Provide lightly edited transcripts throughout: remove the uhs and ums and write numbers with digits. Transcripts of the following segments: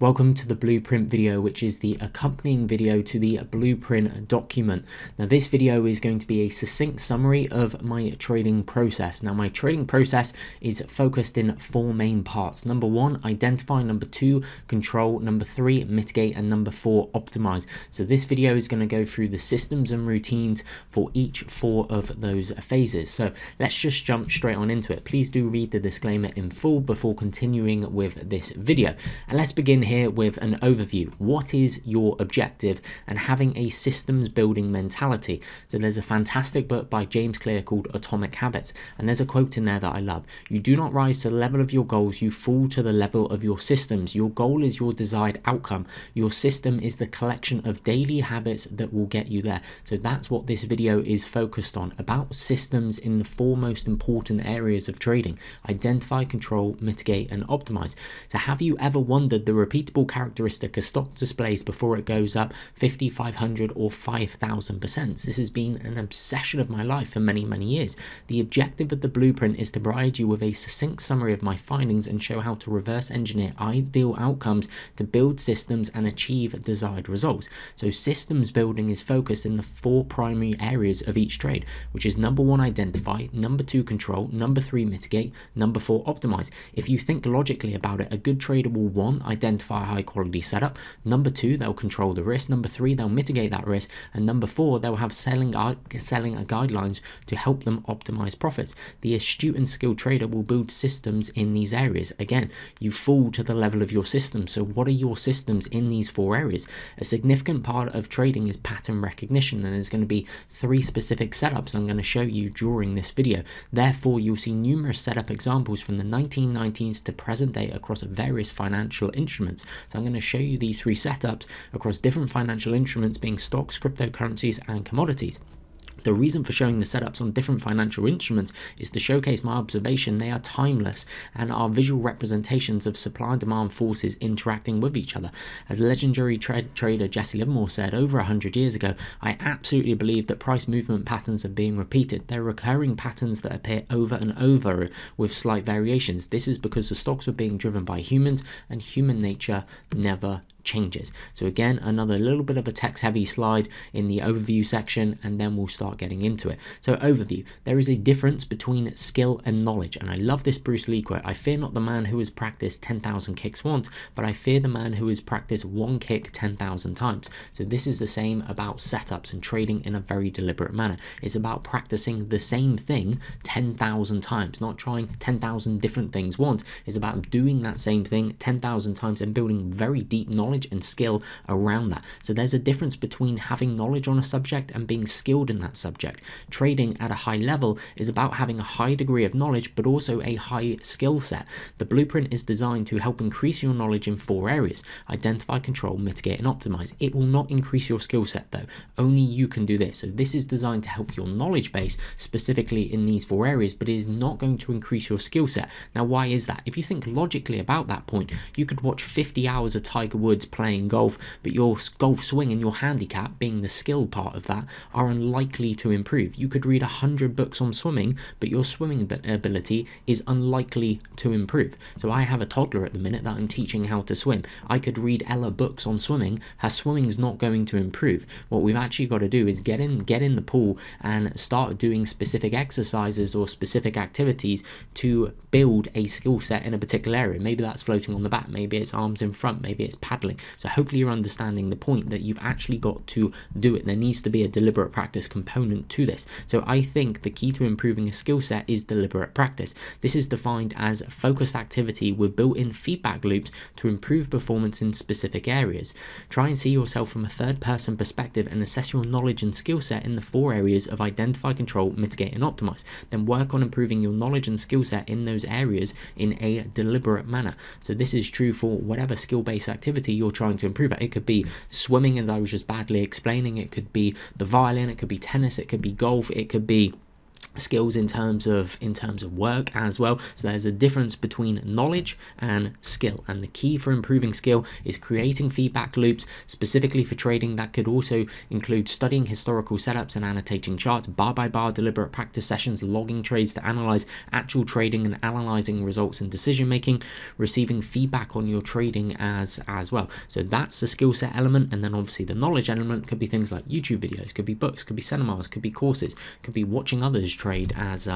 Welcome to the blueprint video, which is the accompanying video to the blueprint document. Now this video is going to be a succinct summary of my trading process. Now my trading process is focused in four main parts. Number one, identify. Number two, control. Number three, mitigate. And number four, optimize. So this video is going to go through the systems and routines for each four of those phases. So let's just jump straight on into it. Please do read the disclaimer in full before continuing with this video. And let's begin here with an overview. What is your objective and having a systems building mentality? So there's a fantastic book by James Clear called Atomic Habits, and there's a quote in there that I love. You do not rise to the level of your goals, you fall to the level of your systems. Your goal is your desired outcome. Your system is the collection of daily habits that will get you there. So that's what this video is focused on, about systems in the four most important areas of trading: identify, control, mitigate, and optimize. So have you ever wondered the repeatable characteristic a stock displays before it goes up 50, 500 or 5,000%? This has been an obsession of my life for many years. The objective of the blueprint is to provide you with a succinct summary of my findings and show how to reverse engineer ideal outcomes to build systems and achieve desired results. So systems building is focused in the four primary areas of each trade, which is number one, identify; number two, control; number three, mitigate; number four, optimize. If you think logically about it, a good trader will, one, identify a high quality setup; number two, they'll control the risk; number three, they'll mitigate that risk; and number four, they'll have selling guidelines to help them optimize profits. The astute and skilled trader will build systems in these areas. Again, you fall to the level of your system. So what are your systems in these four areas? A significant part of trading is pattern recognition, and there's going to be three specific setups I'm going to show you during this video. Therefore, you'll see numerous setup examples from the 1990s to present day across various financial instruments. So I'm going to show you these three setups across different financial instruments, being stocks, cryptocurrencies, and commodities. The reason for showing the setups on different financial instruments is to showcase my observation they are timeless and are visual representations of supply and demand forces interacting with each other. As legendary trader Jesse Livermore said over 100 years ago, I absolutely believe that price movement patterns are being repeated. They're recurring patterns that appear over and over with slight variations. This is because the stocks were being driven by humans, and human nature never changes. So again, another little bit of a text heavy slide in the overview section, and then we'll start getting into it. So overview: there is a difference between skill and knowledge, and I love this Bruce Lee quote: I fear not the man who has practiced 10,000 kicks once, but I fear the man who has practiced one kick 10,000 times. So this is the same about setups and trading in a very deliberate manner. It's about practicing the same thing 10,000 times, not trying 10,000 different things once. It's about doing that same thing 10,000 times and building very deep knowledge and skill around that. So there's a difference between having knowledge on a subject and being skilled in that subject. Trading at a high level is about having a high degree of knowledge but also a high skill set. The blueprint is designed to help increase your knowledge in four areas: identify, control, mitigate, and optimize. It will not increase your skill set though. Only you can do this. So this is designed to help your knowledge base specifically in these four areas, but it is not going to increase your skill set. Now why is that? If you think logically about that point, you could watch 50 hours of Tiger Woods playing golf, but your golf swing and your handicap, being the skill part of that, are unlikely to improve. You could read 100 books on swimming, but your swimming ability is unlikely to improve. So I have a toddler at the minute that I'm teaching how to swim. I could read Ella books on swimming. Her swimming's not going to improve. What we've actually got to do is get in the pool and start doing specific exercises or specific activities to build a skill set in a particular area. Maybe that's floating on the back, maybe it's arms in front, maybe it's paddling. So hopefully you're understanding the point that you've actually got to do it. There needs to be a deliberate practice component to this. So I think the key to improving a skill set is deliberate practice. This is defined as focused activity with built-in feedback loops to improve performance in specific areas. Try and see yourself from a third-person perspective and assess your knowledge and skill set in the four areas of identify, control, mitigate, and optimize. Then work on improving your knowledge and skill set in those areas in a deliberate manner. So this is true for whatever skill-based activity you're trying to improve at. It could be swimming, as I was just badly explaining. It could be the violin, it could be tennis, it could be golf, it could be skills in terms of work as well. So there's a difference between knowledge and skill, and the key for improving skill is creating feedback loops specifically for trading. That could also include studying historical setups and annotating charts, bar by bar deliberate practice sessions, logging trades to analyze actual trading and analyzing results and decision making, receiving feedback on your trading as well. So that's the skill set element. And then obviously the knowledge element could be things like YouTube videos, could be books, could be seminars, could be courses, could be watching others trade as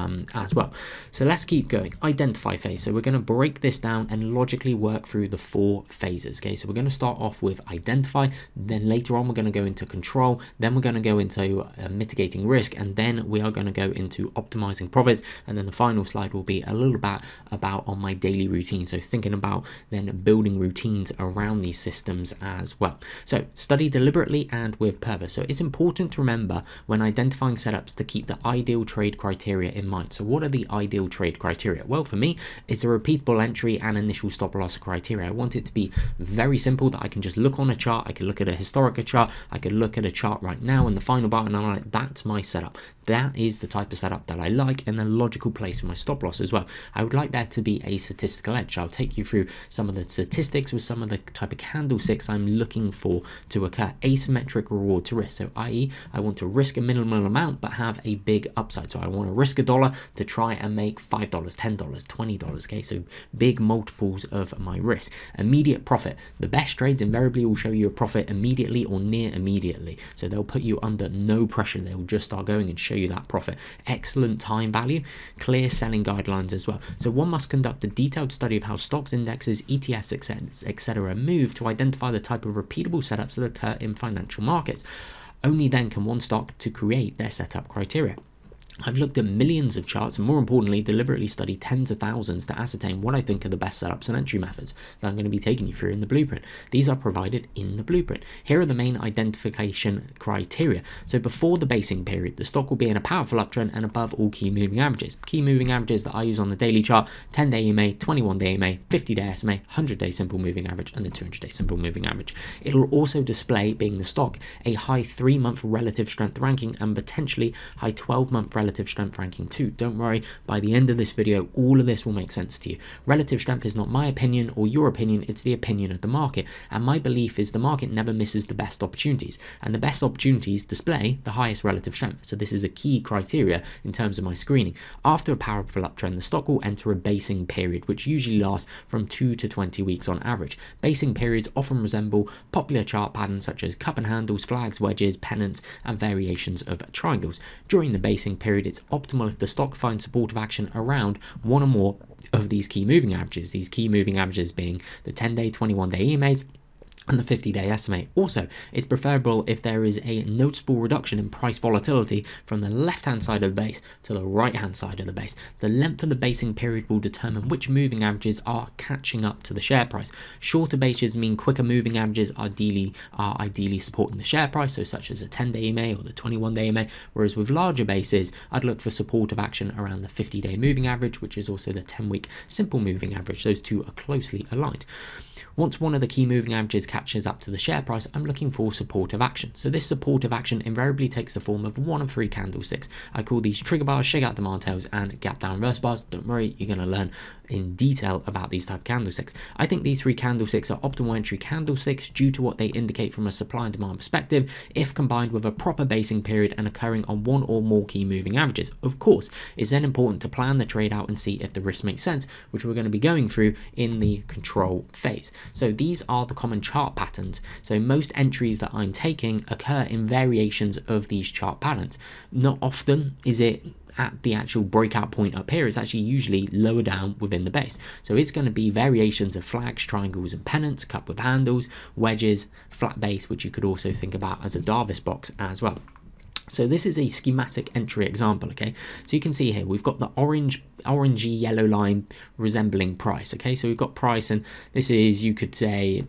well. So let's keep going. Identify phase. So we're going to break this down and logically work through the 4 phases. Okay, so we're going to start off with identify, then later on we're going to go into control, then we're going to go into mitigating risk, and then we are going to go into optimizing profits, and then the final slide will be a little bit about on my daily routine. So thinking about then building routines around these systems as well. So study deliberately and with purpose. So it's important to remember when identifying setups to keep the ideal trade criteria in mind. So what are the ideal trade criteria? Well, for me, it's a repeatable entry and initial stop loss criteria. I want it to be very simple, that I can just look on a chart, I can look at a historical chart, I can look at a chart right now and the final bar, and I'm like, that's my setup. That is the type of setup that I like, and a logical place for my stop loss as well. I would like there to be a statistical edge. I'll take you through some of the statistics with some of the type of candlesticks I'm looking for to occur. Asymmetric reward to risk. So i.e. I want to risk a minimal amount but have a big upside. So I want to risk $1 to try and make $5, $10, $20. Okay, so big multiples of my risk. Immediate profit. The best trades invariably will show you a profit immediately or near immediately. So they'll put you under no pressure. They will just start going and show you that profit. Excellent time value, clear selling guidelines as well. So one must conduct a detailed study of how stocks, indexes, ETFs, etc. move to identify the type of repeatable setups that occur in financial markets. Only then can one stock to create their setup criteria. I've looked at millions of charts and, more importantly, deliberately studied tens of thousands to ascertain what I think are the best setups and entry methods that I'm going to be taking you through in the blueprint. These are provided in the blueprint. Here are the main identification criteria. So before the basing period, the stock will be in a powerful uptrend and above all key moving averages. Key moving averages that I use on the daily chart: 10-day EMA, 21-day EMA, 50-day SMA, 100-day simple moving average, and the 200-day simple moving average. It'll also display, being the stock, a high 3-month relative strength ranking and potentially high 12-month relative strength ranking too. Don't worry, by the end of this video all of this will make sense to you. Relative strength is not my opinion or your opinion, it's the opinion of the market, and my belief is the market never misses the best opportunities, and the best opportunities display the highest relative strength. So this is a key criteria in terms of my screening. After a powerful uptrend, the stock will enter a basing period, which usually lasts from 2 to 20 weeks on average. Basing periods often resemble popular chart patterns such as cup and handles, flags, wedges, pennants, and variations of triangles. During the basing period, it's optimal if the stock finds supportive action around one or more of these key moving averages. These key moving averages being the 10-day, 21-day EMAs, and the 50-day SMA. Also, it's preferable if there is a noticeable reduction in price volatility from the left-hand side of the base to the right-hand side of the base. The length of the basing period will determine which moving averages are catching up to the share price. Shorter bases mean quicker moving averages are ideally supporting the share price, so such as a 10-day EMA or the 21-day EMA, whereas with larger bases, I'd look for supportive action around the 50-day moving average, which is also the 10-week simple moving average. Those two are closely aligned. Once one of the key moving averages catches up to the share price, I'm looking for supportive action. So this supportive action invariably takes the form of one of 3 candlesticks. I call these trigger bars, shakeout demand tails, and gap down reverse bars. Don't worry, you're going to learn in detail about these type of candlesticks. I think these 3 candlesticks are optimal entry candlesticks due to what they indicate from a supply and demand perspective, if combined with a proper basing period and occurring on one or more key moving averages. Of course, it's then important to plan the trade out and see if the risk makes sense, which we're going to be going through in the control phase. So these are the common chart patterns. So most entries that I'm taking occur in variations of these chart patterns. Not often is it at the actual breakout point up here. It's actually usually lower down within the base. So it's going to be variations of flags, triangles, and pennants, cup with handles, wedges, flat base, which you could also think about as a Davis box as well. So this is a schematic entry example, okay? So you can see here we've got the orangey yellow line resembling price, okay? So we've got price, and this is, you could say,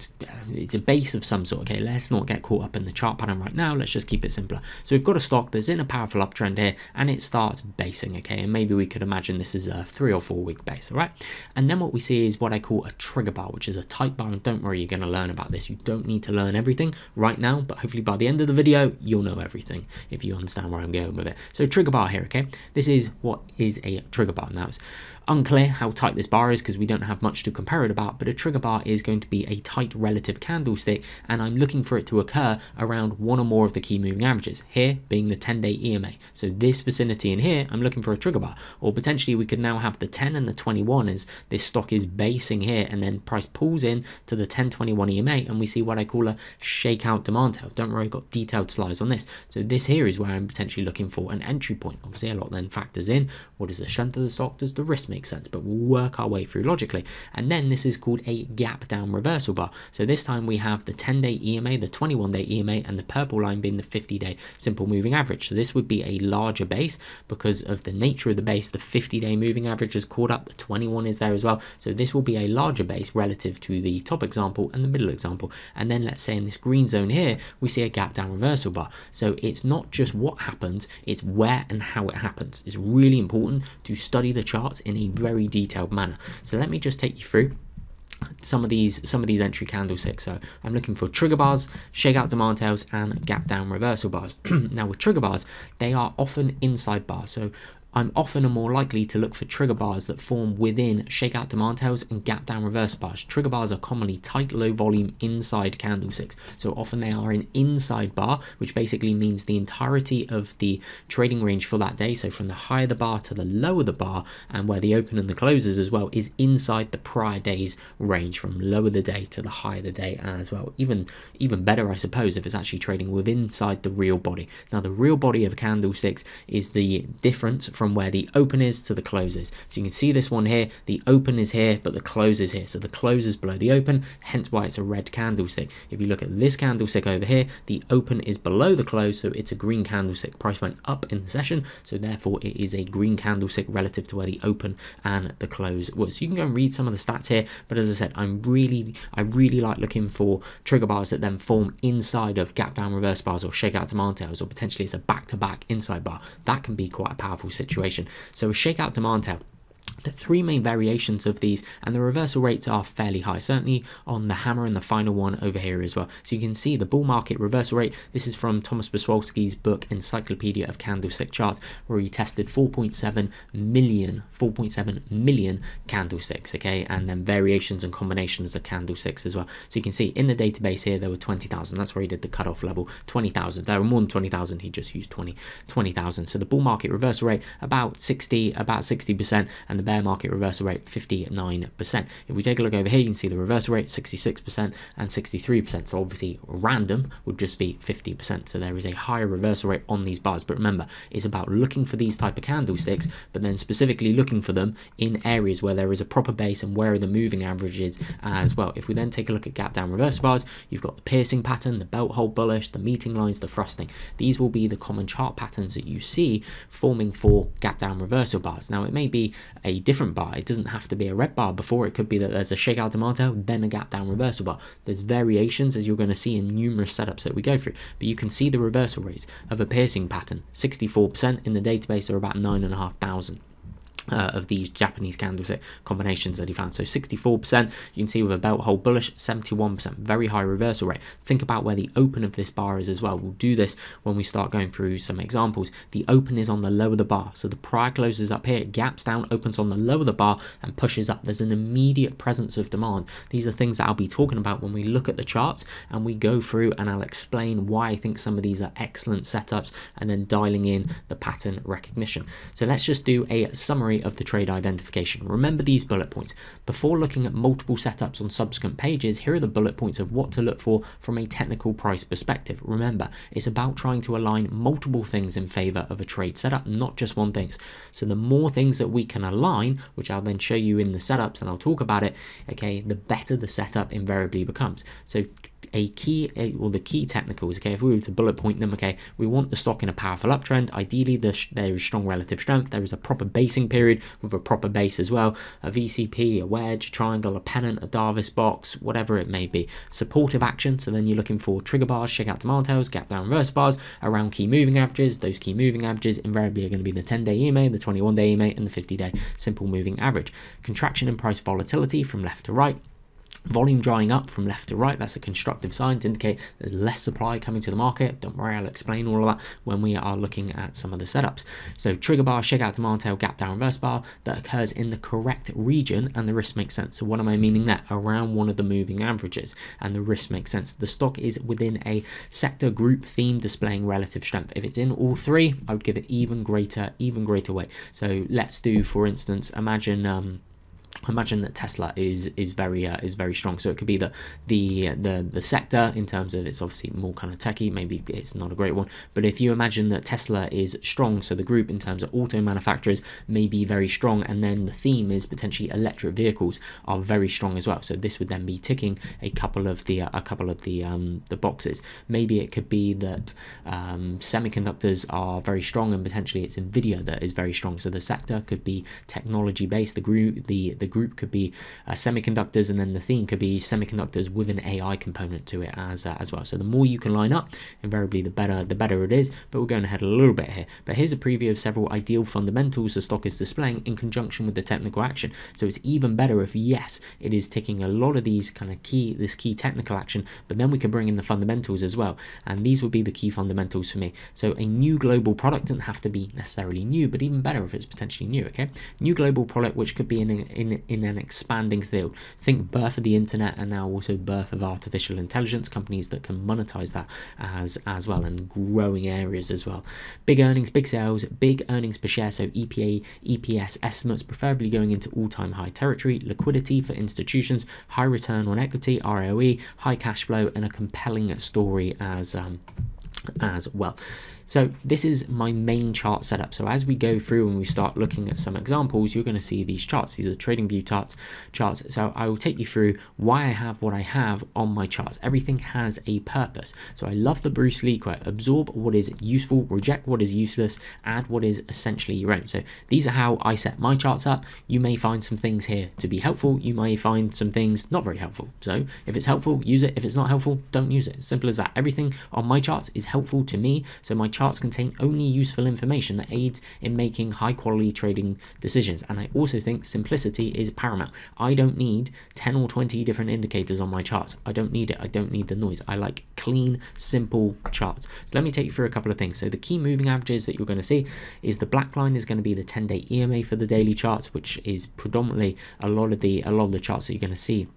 it's a base of some sort, okay? Let's not get caught up in the chart pattern right now. Let's just keep it simpler. So we've got a stock that's in a powerful uptrend here, and it starts basing, okay? And maybe we could imagine this is a 3 or 4 week base, all right? And then what we see is what I call a trigger bar, which is a tight bar. And don't worry, you're going to learn about this. You don't need to learn everything right now, but hopefully by the end of the video, you'll know everything. If you understand where I'm going with it. So trigger bar here, okay? This is what is a trigger bar. Now it's unclear how tight this bar is because we don't have much to compare it about, but a trigger bar is going to be a tight relative candlestick, and I'm looking for it to occur around one or more of the key moving averages, here being the 10-day EMA. So this vicinity in here, I'm looking for a trigger bar. Or potentially we could now have the 10 and the 21 as this stock is basing here, and then price pulls in to the 10-21 EMA, and we see what I call a shakeout demand tail. Don't worry, I've got detailed slides on this. So this here is where I'm potentially looking for an entry point. Obviously a lot then factors in, what is the strength of the stock, does the risk make sense, but we'll work our way through logically. And then this is called a gap down reversal bar. So this time we have the 10-day EMA, the 21-day EMA, and the purple line being the 50-day simple moving average. So this would be a larger base because of the nature of the base. The 50-day moving average is caught up, the 21 is there as well. So this will be a larger base relative to the top example and the middle example. And then let's say in this green zone here, we see a gap down reversal bar. So it's not just what happens, it's where and how it happens. It's really important to study the charts in a very detailed manner. So let me just take you through some of these entry candlesticks. So I'm looking for trigger bars, shakeout demand tails, and gap down reversal bars. Now with trigger bars, they are often inside bars. So I'm often more likely to look for trigger bars that form within shakeout demand tails and gap down reverse bars. Trigger bars are commonly tight, low volume inside candlesticks. So often they are an inside bar, which basically means the entirety of the trading range for that day. So from the higher the bar to the lower the bar, and where the open and the closes as well, is inside the prior day's range, from lower the day to the higher the day as well. Even better, I suppose, if it's actually trading within inside the real body. Now the real body of candlesticks is the difference from where the open is to the closes. So you can see this one here, the open is here, but the close is here. So the close is below the open, hence why it's a red candlestick. If you look at this candlestick over here, the open is below the close, so it's a green candlestick. Price went up in the session, so therefore it is a green candlestick relative to where the open and the close was. So you can go and read some of the stats here, but as I said, I really like looking for trigger bars that then form inside of gap down reverse bars or shakeout demand tails, or potentially it's a back-to-back inside bar. That can be quite a powerful situation. So a shakeout demand tail, there's three main variations of these, and the reversal rates are fairly high, certainly on the hammer and the final one over here as well. So you can see the bull market reversal rate. This is from Thomas Boswolski's book Encyclopedia of Candlestick Charts, where he tested 4.7 million candlesticks, okay, and then variations and combinations of candlesticks as well. So you can see in the database here there were 20,000. That's where he did the cutoff level, 20,000. There were more than 20,000. He just used 20,000. So the bull market reversal rate about 60%, and the bear market reversal rate 59%. If we take a look over here, you can see the reversal rate 66% and 63%. So obviously random would just be 50%. So there is a higher reversal rate on these bars. But remember, it's about looking for these type of candlesticks, but then specifically looking for them in areas where there is a proper base and where are the moving averages as well. If we then take a look at gap down reverse bars, you've got the piercing pattern, the belt hold bullish, the meeting lines, the thrusting. These will be the common chart patterns that you see forming for gap down reversal bars. Now it may be a different bar. It doesn't have to be a red bar before. It could be that there's a shakeout demand tail, then a gap down reversal bar. There's variations, as you're going to see in numerous setups that we go through, but you can see the reversal rates of a piercing pattern. 64% in the database, are about 9,500 of these Japanese candlestick combinations that he found. So 64%, you can see with a belt hold bullish, 71%, very high reversal rate. Think about where the open of this bar is as well. We'll do this when we start going through some examples. The open is on the lower the bar, so the prior closes up here, it gaps down, opens on the lower the bar and pushes up. There's an immediate presence of demand. These are things that I'll be talking about when we look at the charts and we go through, and I'll explain why I think some of these are excellent setups, and then dialing in the pattern recognition. So let's just do a summary of the trade identification. Remember these bullet points. Before looking at multiple setups on subsequent pages, here are the bullet points of what to look for from a technical price perspective. Remember, it's about trying to align multiple things in favor of a trade setup, not just one thing. So the more things that we can align, which I'll then show you in the setups and I'll talk about it, okay, the better the setup invariably becomes. So the key technicals, okay, if we were to bullet point them, okay, we want the stock in a powerful uptrend. Ideally, there is strong relative strength. There is a proper basing period with a proper base as well, a VCP, a wedge, a triangle, a pennant, a Darvis box, whatever it may be. Supportive action, so then you're looking for trigger bars, shakeout demand tails, gap down reverse bars around key moving averages. Those key moving averages invariably are going to be the 10-day EMA, the 21-day EMA, and the 50-day simple moving average. Contraction in price volatility from left to right. Volume drying up from left to right, that's a constructive sign to indicate there's less supply coming to the market. Don't worry, I'll explain all of that when we are looking at some of the setups. So trigger bar, shakeout, demand tail, gap down, reverse bar that occurs in the correct region and the risk makes sense. So what am I meaning there? Around one of the moving averages and the risk makes sense. The stock is within a sector, group, theme displaying relative strength. If it's in all three, I would give it even greater weight. So let's do, for instance, imagine that Tesla is very strong. So it could be that the sector, in terms of, it's obviously more kind of techie, maybe it's not a great one, but if you imagine that Tesla is strong, so the group in terms of auto manufacturers may be very strong, and then the theme is potentially electric vehicles are very strong as well. So this would then be ticking a couple of the boxes. Maybe it could be that semiconductors are very strong, and potentially it's Nvidia that is very strong. So the sector could be technology based, the group could be semiconductors, and then the theme could be semiconductors with an AI component to it as well. So the more you can line up, invariably the better it is. But we're going ahead a little bit here. But here's a preview of several ideal fundamentals the stock is displaying in conjunction with the technical action. So it's even better if, yes, it is ticking a lot of these kind of key technical action, but then we can bring in the fundamentals as well. And these would be the key fundamentals for me. So a new global product doesn't have to be necessarily new, but even better if it's potentially new. Okay, new global product which could be in an expanding field. Think birth of the internet, and now also birth of artificial intelligence, companies that can monetize that as well, and growing areas as well. Big earnings, big sales, big earnings per share, so EPS estimates preferably going into all-time high territory, liquidity for institutions, high return on equity, ROE, high cash flow, and a compelling story as well. So this is my main chart setup. So as we go through and we start looking at some examples, you're going to see these charts. These are TradingView charts. So I will take you through why I have what I have on my charts. Everything has a purpose. So I love the Bruce Lee quote: absorb what is useful, reject what is useless, add what is essentially your own. So these are how I set my charts up. You may find some things here to be helpful. You may find some things not very helpful. So if it's helpful, use it. If it's not helpful, don't use it. Simple as that. Everything on my charts is helpful to me. So my charts contain only useful information that aids in making high quality trading decisions. And I also think simplicity is paramount. I don't need 10 or 20 different indicators on my charts. I don't need it. I don't need the noise. I like clean, simple charts. So let me take you through a couple of things. So the key moving averages that you're going to see is the black line is going to be the 10-day EMA for the daily charts, which is predominantly a lot of the charts that you're going to see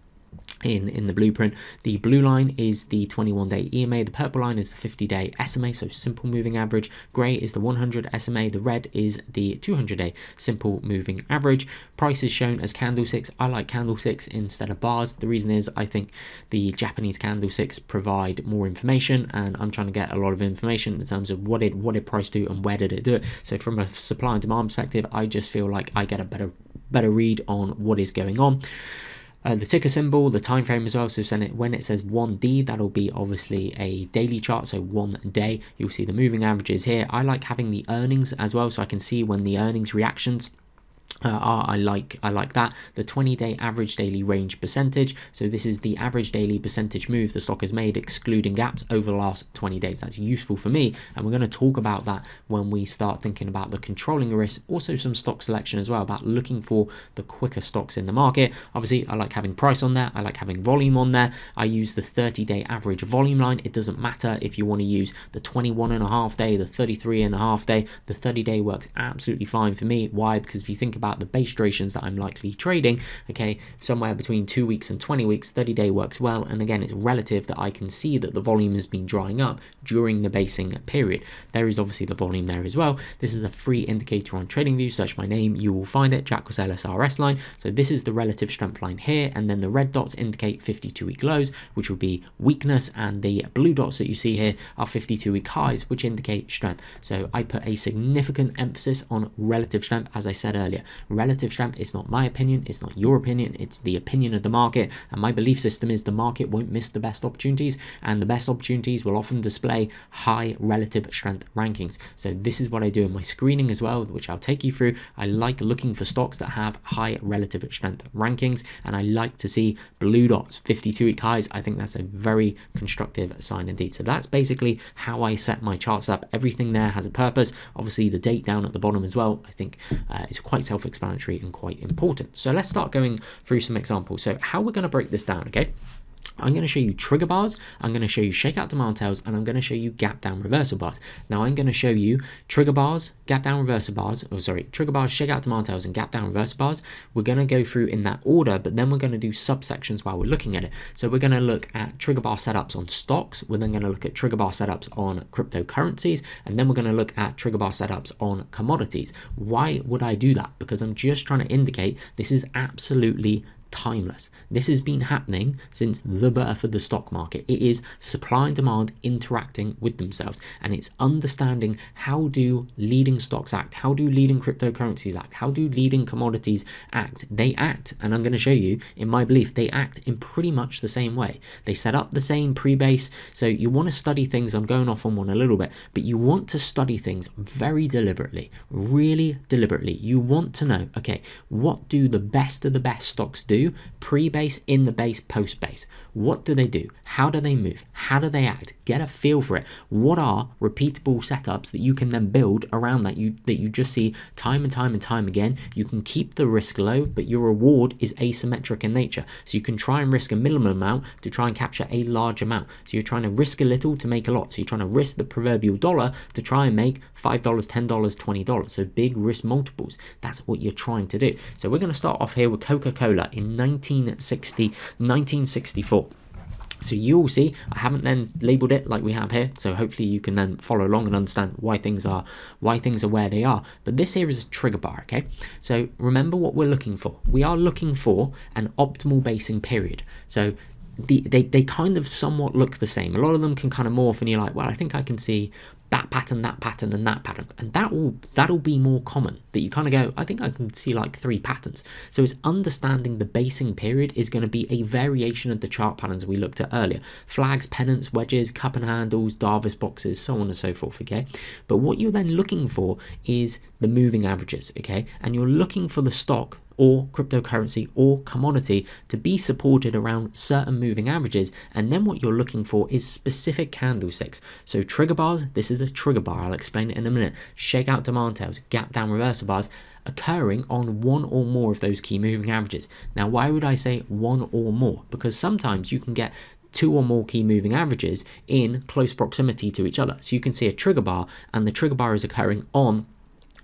in the blueprint. The blue line is the 21-day EMA, the purple line is the 50-day SMA, so simple moving average. Gray is the 100 SMA, the red is the 200-day simple moving average. Price is shown as candlesticks. I like candlesticks instead of bars. The reason is I think the Japanese candlesticks provide more information, and I'm trying to get a lot of information in terms of what did price do and where did it do it. So from a supply and demand perspective, I just feel like I get a better read on what is going on. The ticker symbol, the time frame as well. So when it says 1D, that'll be obviously a daily chart, so 1 day. You'll see the moving averages here. I like having the earnings as well, so I can see when the earnings reactions I like that. The 20-day average daily range percentage, so this is the average daily percentage move the stock has made excluding gaps over the last 20 days. That's useful for me, and we're going to talk about that when we start thinking about the controlling risk. Also some stock selection as well, about looking for the quicker stocks in the market. Obviously I like having price on there, I like having volume on there. I use the 30-day average volume line. It doesn't matter if you want to use the 21.5 day, the 33.5 day. The 30-day works absolutely fine for me. Why? Because if you think about the base durations that I'm likely trading, okay, somewhere between 2 weeks and 20 weeks, 30-day works well. And again, it's relative that I can see that the volume has been drying up during the basing period. There is obviously the volume there as well. This is a free indicator on TradingView. Search my name, you will find it, Jack Corsellis RS line. So this is the relative strength line here, and then the red dots indicate 52-week lows, which will be weakness, and the blue dots that you see here are 52-week highs, which indicate strength. So I put a significant emphasis on relative strength. As I said earlier, relative strength is not my opinion, it's not your opinion, it's the opinion of the market. And my belief system is the market won't miss the best opportunities, and the best opportunities will often display high relative strength rankings. So this is what I do in my screening as well, which I'll take you through. I like looking for stocks that have high relative strength rankings, and I like to see blue dots, 52-week highs. I think that's a very constructive sign indeed. So that's basically how I set my charts up. Everything there has a purpose. Obviously the date down at the bottom as well, I think is quite self-explanatory and quite important. So let's start going through some examples. So how we're going to break this down, okay? I'm going to show you trigger bars, I'm going to show you shakeout demand tails, and I'm going to show you gap down reversal bars. Now I'm going to show you trigger bars, gap down reversal bars, trigger bars, shakeout demand tails, and gap down reversal bars. We're going to go through in that order, but then we're going to do subsections while we're looking at it. So we're going to look at trigger bar setups on stocks, we're then going to look at trigger bar setups on cryptocurrencies, and then we're going to look at trigger bar setups on commodities. Why would I do that? Because I'm just trying to indicate this is absolutely timeless. This has been happening since the birth of the stock market. It is supply and demand interacting with themselves, and it's understanding how do leading stocks act, how do leading cryptocurrencies act, how do leading commodities act. They act, and I'm going to show you, in my belief, they act in pretty much the same way. They set up the same pre-base. So you want to study things, I'm going off on one a little bit, but you want to study things very deliberately, really deliberately. You want to know, okay, what do the best of the best stocks do pre-base, in the base, post-base? What do they do? How do they move? How do they act? Get a feel for it. What are repeatable setups that you can then build around that you just see time and time and time again? You can keep the risk low, but your reward is asymmetric in nature. So you can try and risk a minimum amount to try and capture a large amount. So you're trying to risk a little to make a lot. So you're trying to risk the proverbial dollar to try and make $5, $10, $20. So big risk multiples. That's what you're trying to do. So we're going to start off here with Coca-Cola in 1964. So you will see I haven't then labeled it like we have here, so hopefully you can then follow along and understand why things are where they are. But this here is a trigger bar, okay? So remember what we're looking for. We are looking for an optimal basing period. So they kind of somewhat look the same. A lot of them can kind of morph, and you're like, well, I think I can see that pattern, and that pattern, and that'll be more common, that you kind of go, I think I can see like 3 patterns. So it's understanding the basing period is going to be a variation of the chart patterns we looked at earlier: flags, pennants, wedges, cup and handles, Davis boxes, so on and so forth, okay? But what you're then looking for is the moving averages, okay? And you're looking for the stock or cryptocurrency or commodity to be supported around certain moving averages, and then what you're looking for is specific candlesticks. So trigger bars, this is a trigger bar, I'll explain it in a minute. Shakeout demand tails, gap down reversal bars, occurring on one or more of those key moving averages. Now why would I say one or more? Because sometimes you can get 2 or more key moving averages in close proximity to each other. So you can see a trigger bar, and the trigger bar is occurring on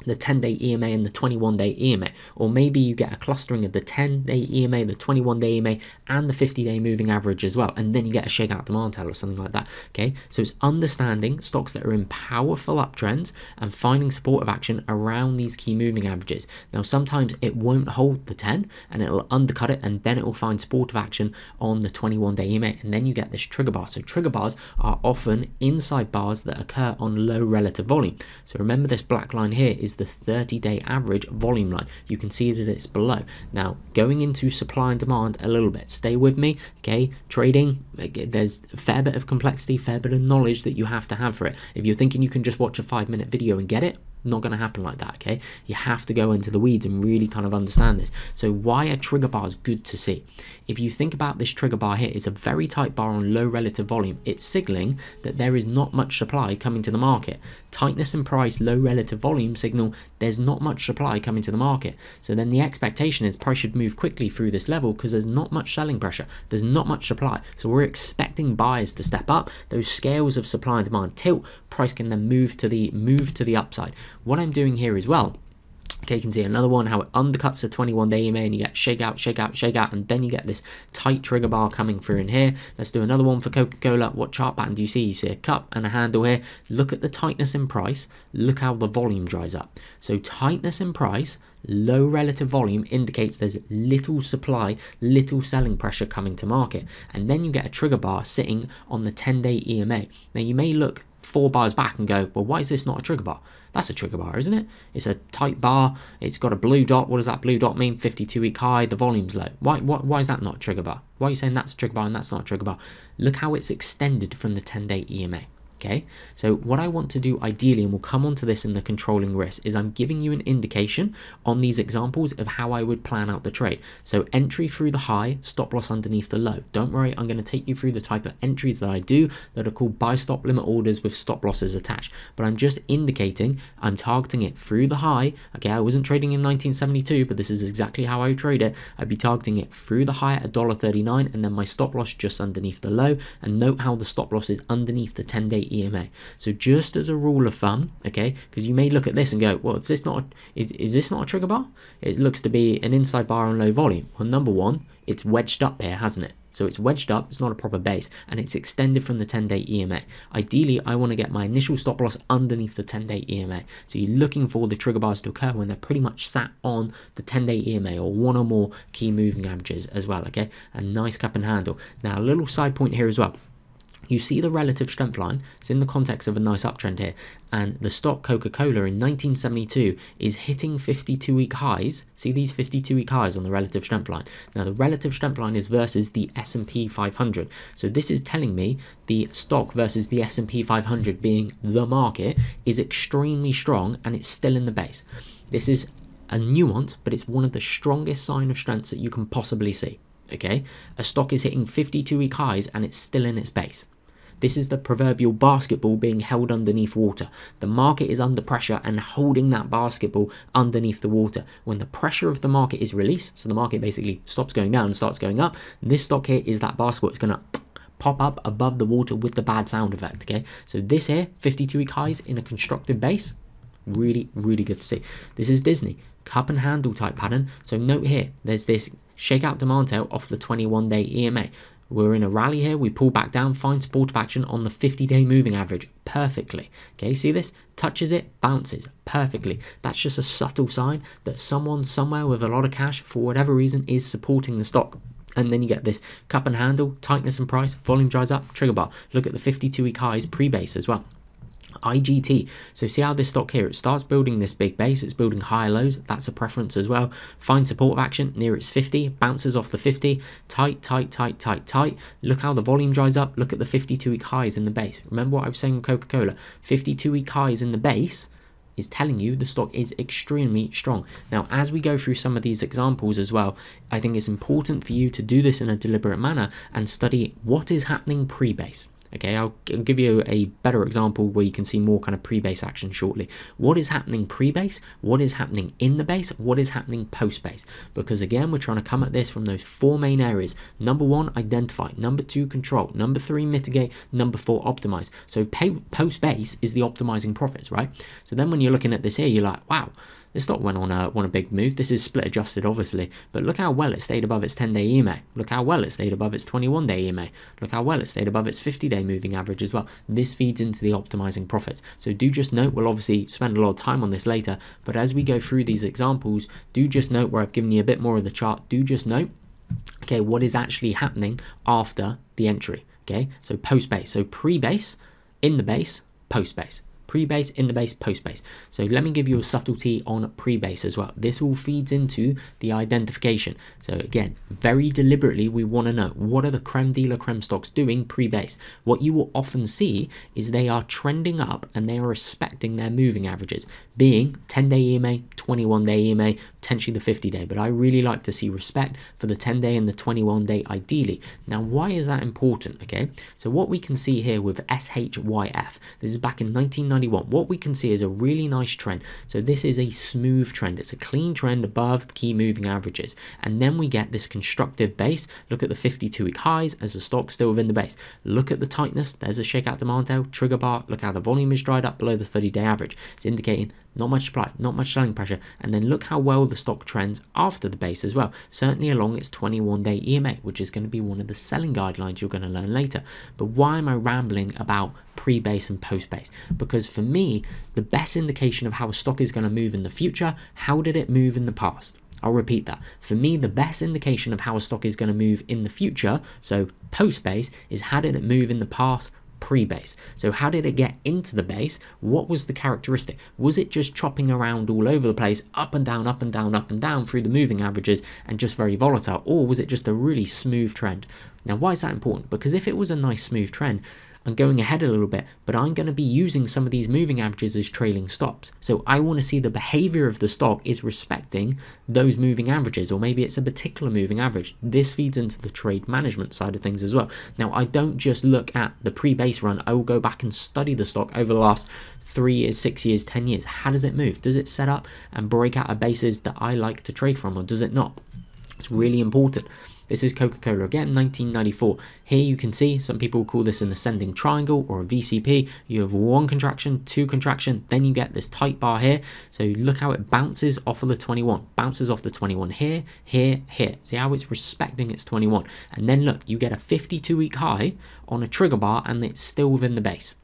the 10-day EMA and the 21-day EMA, or maybe you get a clustering of the 10-day EMA, the 21-day EMA, and the 50-day moving average as well, and then you get a shakeout demand tail or something like that. Okay, so it's understanding stocks that are in powerful uptrends and finding supportive action around these key moving averages. Now sometimes it won't hold the 10 and it'll undercut it, and then it will find supportive action on the 21-day EMA, and then you get this trigger bar. So trigger bars are often inside bars that occur on low relative volume. So remember, this black line here is the 30-day average volume line. You can see that it's below. Now going into supply and demand a little bit, stay with me, okay? Trading, there's a fair bit of complexity, fair bit of knowledge that you have to have for it. If you're thinking you can just watch a 5-minute video and get it, not going to happen like that, okay? You have to go into the weeds and really kind of understand this. So why are trigger bars good to see? If you think about this trigger bar here, it's a very tight bar on low relative volume. It's signaling that there is not much supply coming to the market. Tightness in price, low relative volume signal there's not much supply coming to the market. So then the expectation is price should move quickly through this level because there's not much selling pressure. There's not much supply. So we're expecting buyers to step up. Those scales of supply and demand tilt. Price can then move to the upside. What I'm doing here as well, okay, you can see another one, how it undercuts the 21-day EMA, and you get shakeout, shakeout, shakeout, and then you get this tight trigger bar coming through in here. Let's do another one for Coca-Cola. What chart pattern do you see? You see a cup and a handle here. Look at the tightness in price. Look how the volume dries up. So tightness in price, low relative volume indicates there's little supply, little selling pressure coming to market. And then you get a trigger bar sitting on the 10-day EMA. Now you may look 4 bars back and go, well, why is this not a trigger bar? That's a trigger bar, isn't it? It's a tight bar. It's got a blue dot. What does that blue dot mean? 52-week high. The volume's low. Why is that not a trigger bar? Why are you saying that's a trigger bar and that's not a trigger bar? Look how it's extended from the 10-day EMA. Okay, so what I want to do ideally, and we'll come on to this in the controlling risk, is I'm giving you an indication on these examples of how I would plan out the trade. So entry through the high, stop loss underneath the low. Don't worry, I'm going to take you through the type of entries that I do that are called buy stop limit orders with stop losses attached. But I'm just indicating I'm targeting it through the high. Okay, I wasn't trading in 1972, but this is exactly how I would trade it. I'd be targeting it through the high at $1.39 and then my stop loss just underneath the low. And note how the stop loss is underneath the 10-day EMA. So just as a rule of thumb, okay, because you may look at this and go, well, is this not a trigger bar? It looks to be an inside bar on low volume. Well, number one, it's wedged up here, hasn't it? So it's wedged up, it's not a proper base, and it's extended from the 10-day EMA. Ideally, I want to get my initial stop loss underneath the 10-day EMA. So you're looking for the trigger bars to occur when they're pretty much sat on the 10-day EMA or one or more key moving averages as well, okay? A nice cup and handle. Now, a little side point here as well. You see the relative strength line. It's in the context of a nice uptrend here, and the stock Coca-Cola in 1972 is hitting 52-week highs. See these 52-week highs on the relative strength line. Now the relative strength line is versus the S&P 500. So this is telling me the stock versus the S&P 500 being the market is extremely strong, and it's still in the base. This is a nuance, but it's one of the strongest sign of strengths that you can possibly see. Okay, a stock is hitting 52-week highs and it's still in its base. This is the proverbial basketball being held underneath water. The market is under pressure and holding that basketball underneath the water. When the pressure of the market is released, so the market basically stops going down and starts going up, this stock here is that basketball. It's going to pop up above the water with the bad sound effect, okay? So this here, 52-week highs in a constructive base, really, really good to see. This is Disney, cup and handle type pattern. So note here, there's this shakeout demand tail off the 21-day EMA. We're in a rally here, we pull back down, find supportive action on the 50-day moving average perfectly. Okay, see this? Touches it, bounces perfectly. That's just a subtle sign that someone somewhere with a lot of cash, for whatever reason, is supporting the stock. And then you get this cup and handle, tightness and price, volume dries up, trigger bar. Look at the 52-week highs pre-base as well. IGT, so see how this stock here, it starts building this big base, it's building higher lows, that's a preference as well. Find support action near its 50, bounces off the 50, tight. Look how the volume dries up, look at the 52-week highs in the base. Remember what I was saying with Coca-Cola, 52-week highs in the base is telling you the stock is extremely strong. Now, as we go through some of these examples as well, I think it's important for you to do this in a deliberate manner and study what is happening pre-base. Okay, I'll give you a better example where you can see more kind of pre-base action shortly. What is happening pre-base? What is happening in the base? What is happening post-base? Because again, we're trying to come at this from those four main areas. Number one, identify. Number two, control. Number three, mitigate. Number four, optimize. So post-base is the optimizing profits, right? So then when you're looking at this here, you're like, wow, this stock went on a big move. This is split adjusted, obviously, but look how well it stayed above its 10-day EMA. Look how well it stayed above its 21-day EMA. Look how well it stayed above its 50-day moving average as well. This feeds into the optimizing profits. So do just note, we'll obviously spend a lot of time on this later, but as we go through these examples, do just note where I've given you a bit more of the chart. Do just note, okay, what is actually happening after the entry. Okay, so post-base, so pre-base, in the base, post-base. Pre-base, in the base, post-base. So let me give you a subtlety on pre-base as well. This all feeds into the identification. So again, very deliberately, we want to know what are the creme de la creme stocks doing pre-base. What you will often see is they are trending up and they are respecting their moving averages, being 10-day EMA, 21-day EMA, potentially the 50-day. But I really like to see respect for the 10-day and the 21-day ideally. Now, why is that important? Okay, so what we can see here with SHYF, this is back in 1991. What we can see is a really nice trend. So this is a smooth trend. It's a clean trend above the key moving averages. And then we get this constructive base. Look at the 52-week highs as the stock's still within the base. Look at the tightness. There's a shakeout demand tail, trigger bar. Look how the volume is dried up below the 30-day average. It's indicating not much supply, not much selling pressure. And then look how well the stock trends after the base as well. Certainly along its 21-day EMA, which is going to be one of the selling guidelines you're going to learn later. But why am I rambling about pre-base and post-base? Because for me, the best indication of how a stock is going to move in the future, how did it move in the past? I'll repeat that. For me, the best indication of how a stock is going to move in the future, so post-base, is how did it move in the past, pre-base. So how did it get into the base? What was the characteristic? Was it just chopping around all over the place, up and down, up and down, up and down through the moving averages and just very volatile? Or was it just a really smooth trend? Now, why is that important? Because if it was a nice smooth trend, I'm going ahead a little bit, but I'm going to be using some of these moving averages as trailing stops. So I want to see the behavior of the stock is respecting those moving averages, or maybe it's a particular moving average. This feeds into the trade management side of things as well. Now, I don't just look at the pre-base run. I will go back and study the stock over the last 3 years, 6 years, 10 years. How does it move? Does it set up and break out of bases that I like to trade from, or does it not? It's really important. This is Coca-Cola again, 1994. Here you can see some people call this an ascending triangle or a VCP. You have 1 contraction, 2 contraction, then you get this tight bar here. So look how it bounces off of the 21, bounces off the 21 here, here, here. See how it's respecting its 21. And then look, you get a 52-week high on a trigger bar and it's still within the base.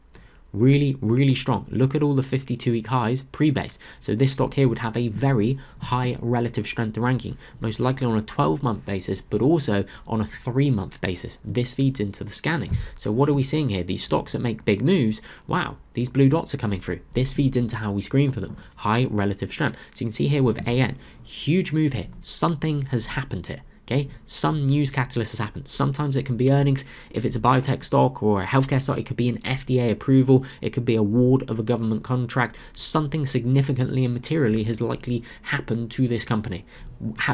Really, really strong. Look at all the 52-week highs pre-base. So this stock here would have a very high relative strength ranking, most likely on a 12-month basis, but also on a 3-month basis. This feeds into the scanning. So what are we seeing here? These stocks that make big moves, wow, these blue dots are coming through. This feeds into how we screen for them. High relative strength. So you can see here with AN, huge move here. Something has happened here. Okay, some news catalyst has happened. Sometimes it can be earnings. If it's a biotech stock or a healthcare stock, it could be an FDA approval. It could be award of a government contract. Something significantly and materially has likely happened to this company.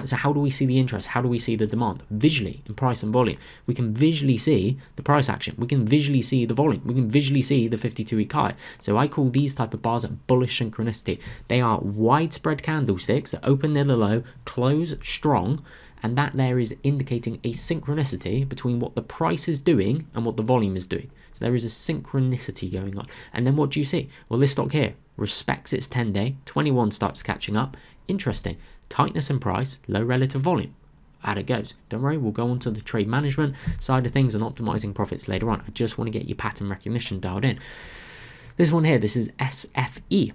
So how do we see the interest? How do we see the demand? Visually, in price and volume. We can visually see the price action. We can visually see the volume. We can visually see the 52-week high. So I call these type of bars a bullish synchronicity. They are widespread candlesticks that open near the low, close strong, and that there is indicating a synchronicity between what the price is doing and what the volume is doing. So there is a synchronicity going on. And then what do you see? Well, this stock here respects its 10-day, 21 starts catching up. Interesting. Tightness in price, low relative volume. Out it goes. Don't worry, we'll go on to the trade management side of things and optimizing profits later on. I just want to get your pattern recognition dialed in. This one here, this is SFE.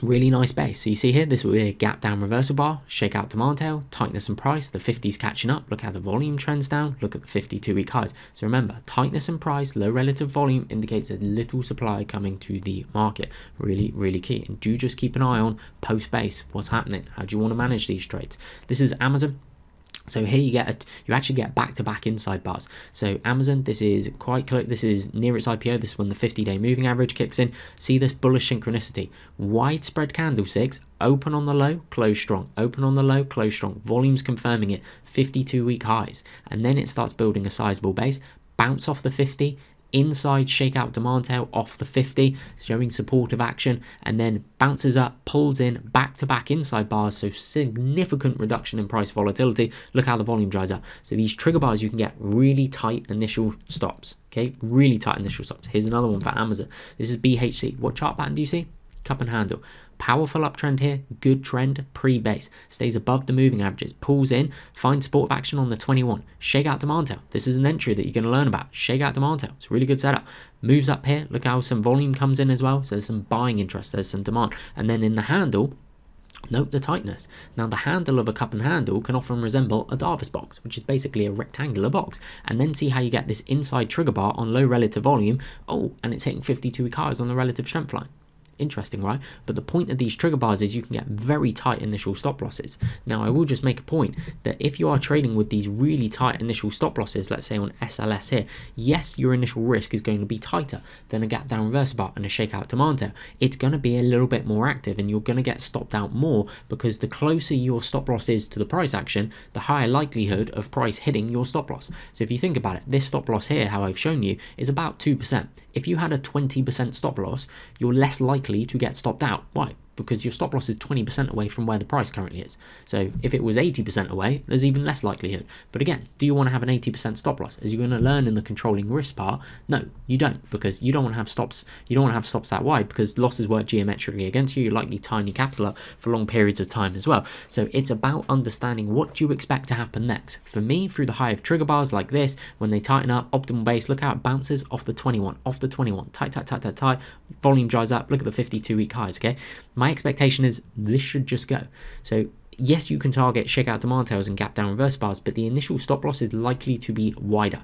Really nice base. So you see here, this will be a gap down reversal bar, shakeout demand tail, tightness and price, the 50's catching up. Look how the volume trends down. Look at the 52-week highs. So remember, tightness and price, low relative volume indicates a little supply coming to the market. Really, really key. And do just keep an eye on post base. What's happening? How do you want to manage these trades? This is Amazon. So here you actually get back-to-back inside bars. So Amazon, this is quite close. This is near its IPO. This is when the 50-day moving average kicks in. See this bullish synchronicity. Widespread candlesticks, open on the low, close strong. Open on the low, close strong. Volumes confirming it. 52-week highs, and then it starts building a sizable base. Bounce off the 50. Inside shakeout demand tail off the 50, showing supportive action, and then bounces up, pulls in back-to-back inside bars, so significant reduction in price volatility. Look how the volume dries up. So these trigger bars, you can get really tight initial stops. Okay, really tight initial stops. Here's another one for Amazon. This is BHC. What chart pattern do you see? Cup and handle. Powerful uptrend here, good trend, pre-base, stays above the moving averages, pulls in, finds support of action on the 21, shakeout demand tail. This is an entry that you're going to learn about. Shakeout demand tail, it's a really good setup. Moves up here, look how some volume comes in as well, so there's some buying interest, there's some demand. And then in the handle, note the tightness. Now the handle of a cup and handle can often resemble a Davis box, which is basically a rectangular box. And then see how you get this inside trigger bar on low relative volume. Oh, and it's hitting 52-week highs on the relative strength line. Interesting, right? But the point of these trigger bars is you can get very tight initial stop losses. Now, I will just make a point that if you are trading with these really tight initial stop losses, let's say on SLS here, yes, your initial risk is going to be tighter than a gap down reversal bar and a shakeout demand tail. It's going to be a little bit more active and you're going to get stopped out more, because the closer your stop loss is to the price action, the higher likelihood of price hitting your stop loss. So if you think about it, this stop loss here, how I've shown you, is about 2%. If you had a 20% stop loss, you're less likely to get stopped out. Why? Because your stop loss is 20% away from where the price currently is. So if it was 80% away, there's even less likelihood. But again, do you want to have an 80% stop loss? As you're going to learn in the controlling risk part, no, you don't, because you don't want to have stops. You don't want to have stops that wide, because losses work geometrically against you. You're likely tiny capital up for long periods of time as well. So it's about understanding what you expect to happen next. For me, through the high of trigger bars like this, when they tighten up, optimal base, look how it bounces off the 21, tight, tight, tight, tight, tight, volume dries up. Look at the 52-week highs, okay? My expectation is this should just go. So yes, you can target shakeout demand tails and gap down reversal bars, but the initial stop loss is likely to be wider.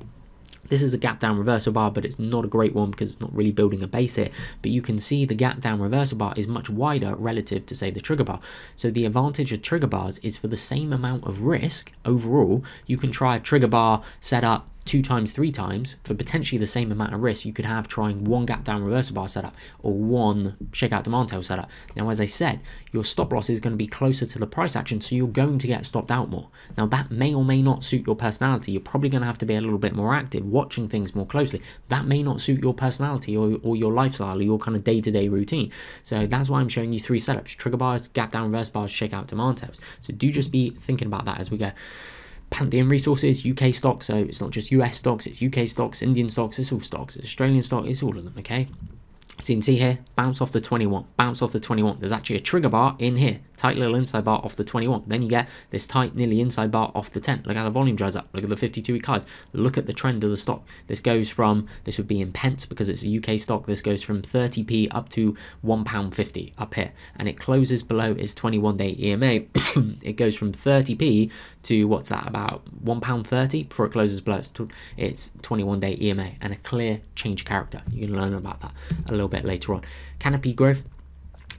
This is a gap down reversal bar, but it's not a great one because it's not really building a base here. But you can see the gap down reversal bar is much wider relative to, say, the trigger bar. So the advantage of trigger bars is for the same amount of risk overall, you can try a trigger bar setup, 2 times, 3 times for potentially the same amount of risk you could have trying one gap down reversal bar setup or one shakeout demand tail setup. Now, as I said, your stop loss is going to be closer to the price action, so you're going to get stopped out more. Now, that may or may not suit your personality. You're probably going to have to be a little bit more active, watching things more closely. That may not suit your personality or your lifestyle or your kind of day-to-day routine. So that's why I'm showing you 3 setups: trigger bars, gap down reverse bars, shakeout demand tails. So do just be thinking about that as we go. Pantheon Resources, UK stocks, so it's not just US stocks, it's UK stocks, Indian stocks, it's all stocks, it's Australian stock, it's all of them, okay? So you can see here, bounce off the 21, bounce off the 21. There's actually a trigger bar in here, tight little inside bar off the 21. Then you get this tight, nearly inside bar off the 10. Look how the volume dries up. Look at the 52-week highs. Look at the trend of the stock. This goes from, this would be in pence because it's a UK stock. This goes from 30p up to £1.50 up here. And it closes below its 21-day EMA. It goes from 30p to, what's that, about £1.30 before it closes below its 21-day EMA. And a clear change of character. You can learn about that a little bit later on. Canopy Growth,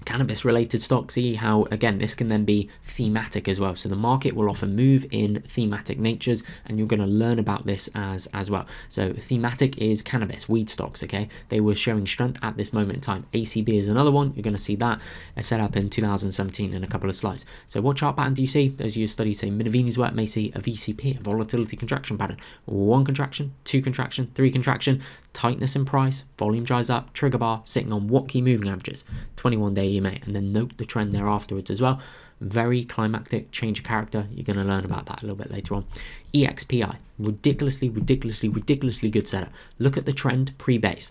cannabis related stock. See how, again, this can then be thematic as well. So the market will often move in thematic natures, and you're going to learn about this as well. So thematic is cannabis, weed stocks, okay? They were showing strength at this moment in time. ACB is another one. You're going to see that set up in 2017 in a couple of slides. So what chart pattern do you see? Those of you who study, say, Minervini's work may see a VCP, a volatility contraction pattern. 1 contraction, 2 contraction, 3 contraction, tightness in price, volume dries up, trigger bar sitting on what key moving averages? 21-day EMA, and then note the trend there afterwards as well. Very climactic change of character. You're going to learn about that a little bit later on. EXPI, ridiculously good setup. Look at the trend pre-base.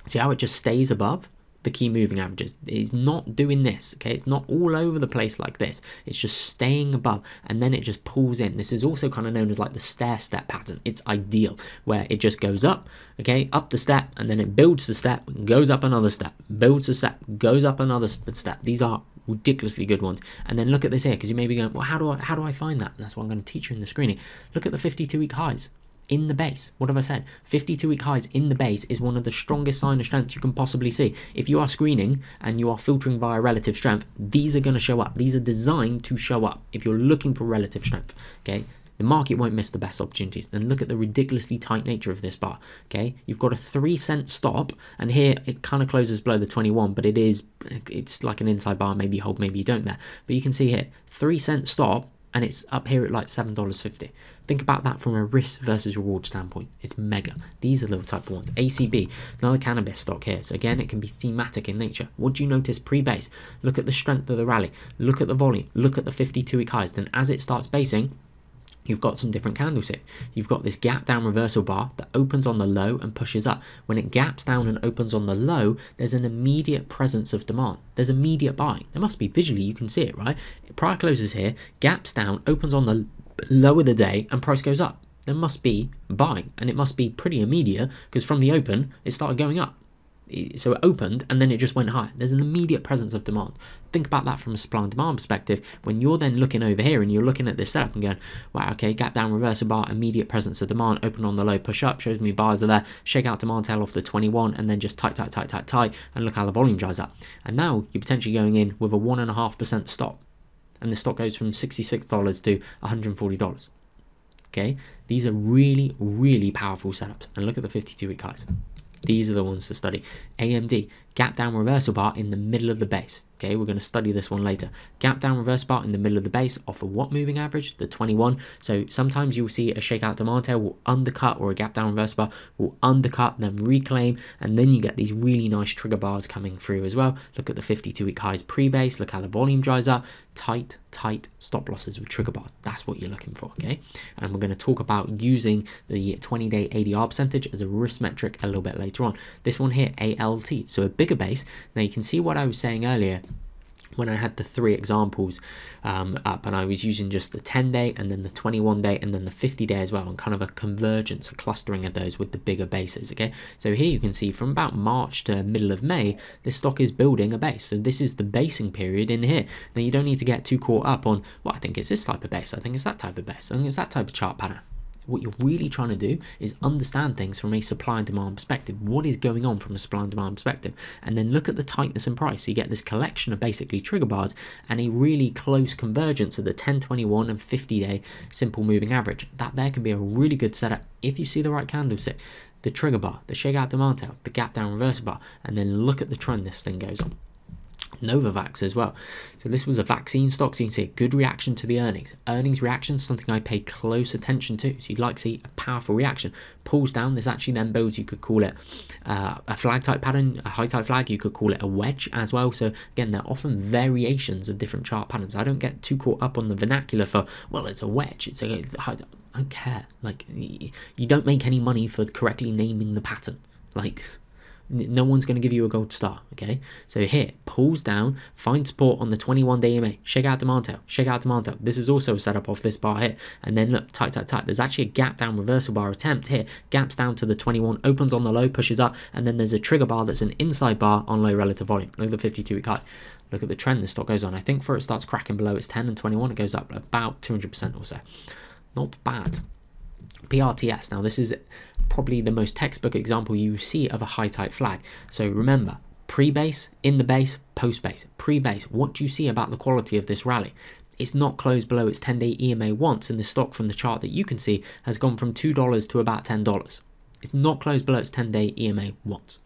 See how it just stays above the key moving averages. It's not doing this, okay? It's not all over the place like this. It's just staying above, and then it just pulls in. This is also kind of known as like the stair step pattern. It's ideal, where it just goes up, okay, up the step, and then it builds the step, goes up another step, builds the step, goes up another step. These are ridiculously good ones. And then look at this here, because you may be going, well, how do I find that? And that's what I'm going to teach you in the screening. Look at the 52-week highs in the base. What have I said? 52-week highs in the base is one of the strongest signs of strength you can possibly see. If you are screening and you are filtering via relative strength, these are going to show up. These are designed to show up if you're looking for relative strength, okay? The market won't miss the best opportunities. Then look at the ridiculously tight nature of this bar, okay? You've got a 3-cent stop, and here it kind of closes below the 21, but it's like an inside bar. Maybe you hold, maybe you don't there. But you can see here, 3-cent stop, and it's up here at like $7.50. Think about that from a risk versus reward standpoint. It's mega. These are the type of ones. ACB, another cannabis stock here. So again, it can be thematic in nature. What do you notice pre-base? Look at the strength of the rally. Look at the volume. Look at the 52-week highs. Then as it starts basing, you've got some different candlesticks. You've got this gap down reversal bar that opens on the low and pushes up. When it gaps down and opens on the low, there's an immediate presence of demand. There's immediate buying. There must be visually, you can see it, right? Prior closes here, gaps down, opens on the low of the day, and price goes up. There must be buying, and it must be pretty immediate, because from the open, it started going up. So it opened and then it just went higher. There's an immediate presence of demand. Think about that from a supply and demand perspective. When you're then looking over here and you're looking at this setup and going, wow, okay, gap down, reversal bar, immediate presence of demand, open on the low, push up, shows me buyers are there, shake out demand tail off the 21, and then just tight, and look how the volume dries up. And now you're potentially going in with a 1.5% stop. And the stock goes from $66 to $140. Okay, these are really powerful setups. And look at the 52-week highs. These are the ones to study. AMD, gap down reversal bar in the middle of the base. Okay, we're going to study this one later. Gap down reverse bar in the middle of the base off of what moving average? The 21. So sometimes you will see a shakeout demand tail will undercut, or a gap down reverse bar will undercut, then reclaim, and then you get these really nice trigger bars coming through as well. Look at the 52-week highs pre-base. Look how the volume dries up. Tight stop losses with trigger bars. That's what you're looking for, okay? And we're going to talk about using the 20-day ADR percentage as a risk metric a little bit later on. This one here, ALT, so a bigger base. Now you can see what I was saying earlier when I had the 3 examples up, and I was using just the 10-day and then the 21-day and then the 50-day as well, and kind of a convergence, a clustering of those with the bigger bases, okay? So here you can see from about March to middle of May, this stock is building a base. So this is the basing period in here. Now you don't need to get too caught up on, well, I think it's this type of base, I think it's that type of base, I think it's that type of chart pattern. What you're really trying to do is understand things from a supply and demand perspective. What is going on from a supply and demand perspective? And then look at the tightness in price. So you get this collection of basically trigger bars and a really close convergence of the 10, 21 and 50-day simple moving average. That there can be a really good setup if you see the right candlestick, the trigger bar, the shakeout demand tail, the gap down reversal bar, and then look at the trend this thing goes on. Novavax as well. So this was a vaccine stock, so you can see a good reaction to the earnings. Earnings reaction is something I pay close attention to. So you'd like to see a powerful reaction. Pulls down, this actually then builds, you could call it a flag type pattern, a high type flag, you could call it a wedge as well. So again, they're often variations of different chart patterns. I don't get too caught up on the vernacular for, well, it's a wedge, I don't care. Like, you don't make any money for correctly naming the pattern. Like, no one's going to give you a gold star, okay? So here, pulls down, find support on the 21-day EMA, shakeout demand tail, shakeout demand tail. This is also a setup off this bar here. And then look, tight. There's actually a gap down reversal bar attempt here. Gaps down to the 21, opens on the low, pushes up, and then there's a trigger bar that's an inside bar on low relative volume. Look at the 52-week highs. Look at the trend the stock goes on. I think before it starts cracking below its 10 and 21, it goes up about 200% or so. Not bad. PRTS. Now this is probably the most textbook example you see of a high type flag. So remember, pre-base, in the base, post-base. Pre-base, what do you see about the quality of this rally? It's not closed below its 10-day EMA once, and the stock from the chart that you can see has gone from $2 to about $10. It's not closed below its 10-day EMA once.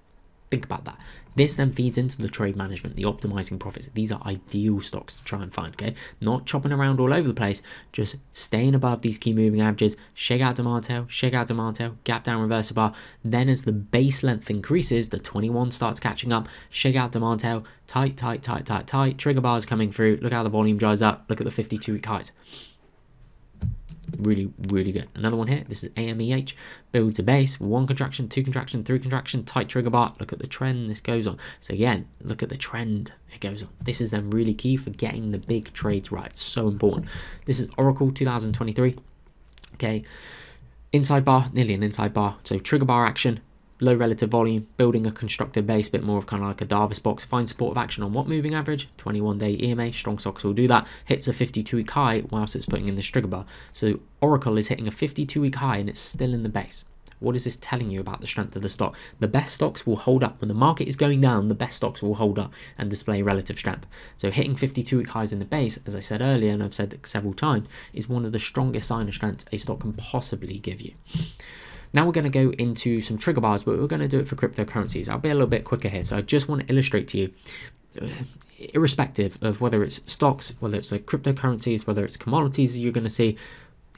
Think about that. This then feeds into the trade management, the optimizing profits. These are ideal stocks to try and find, okay? Not chopping around all over the place, just staying above these key moving averages, shakeout demand tail, gap down reversal bar. Then as the base length increases, the 21 starts catching up, shakeout demand tail, tight, trigger bars coming through. Look how the volume dries up. Look at the 52-week highs. Really good. Another one here, this is AMEH, builds a base, 1 contraction, 2 contraction, 3 contraction, tight trigger bar. Look at the trend this goes on. So again, look at the trend it goes on. This is then really key for getting the big trades right. It's so important. This is Oracle 2023. Okay, inside bar, nearly an inside bar. So trigger bar action, low relative volume, building a constructive base, bit more of kind of like a Davis box. Find support of action on what moving average? 21-day EMA. Strong stocks will do that. Hits a 52-week high whilst it's putting in the trigger bar. So Oracle is hitting a 52-week high and it's still in the base. What is this telling you about the strength of the stock? The best stocks will hold up. When the market is going down, the best stocks will hold up and display relative strength. So hitting 52-week highs in the base, as I said earlier, and I've said it several times, is one of the strongest signs of strength a stock can possibly give you. Now we're going to go into some trigger bars, but we're going to do it for cryptocurrencies. I'll be a little bit quicker here. So I just want to illustrate to you, irrespective of whether it's stocks, whether it's like cryptocurrencies, whether it's commodities you're going to see,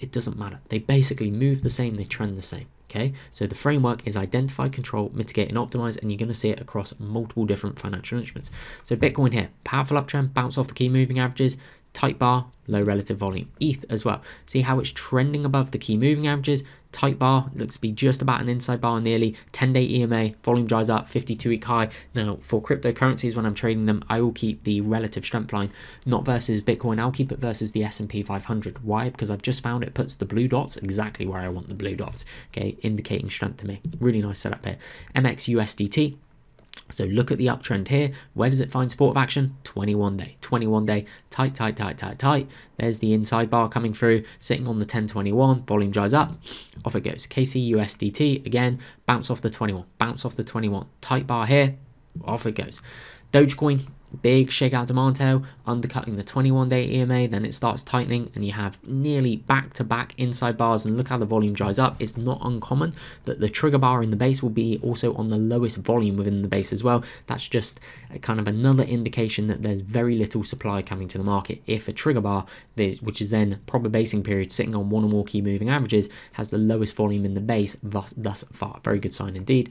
it doesn't matter. They basically move the same, they trend the same. Okay, so the framework is identify, control, mitigate, and optimize, and you're going to see it across multiple different financial instruments. So Bitcoin here, powerful uptrend, bounce off the key moving averages, tight bar, low relative volume. ETH as well. See how it's trending above the key moving averages. Tight bar, looks to be just about an inside bar nearly. 10-day EMA, volume dries up, 52-week high. Now, for cryptocurrencies, when I'm trading them, I will keep the relative strength line, not versus Bitcoin. I'll keep it versus the S&P 500. Why? Because I've just found it puts the blue dots exactly where I want the blue dots, okay, indicating strength to me. Really nice setup here. MXUSDT. So look at the uptrend here. Where does it find support of action? 21-day, tight. There's the inside bar coming through, sitting on the 1021, volume dries up, off it goes. KCUSDT, again, bounce off the 21, tight bar here, off it goes. Dogecoin, big shakeout demand tail, undercutting the 21-day EMA, then it starts tightening and you have nearly back-to-back inside bars, and look how the volume dries up. It's not uncommon that the trigger bar in the base will be also on the lowest volume within the base as well. That's just a kind of another indication that there's very little supply coming to the market. If a trigger bar, which is then proper basing period, sitting on one or more key moving averages, has the lowest volume in the base thus far. Very good sign indeed.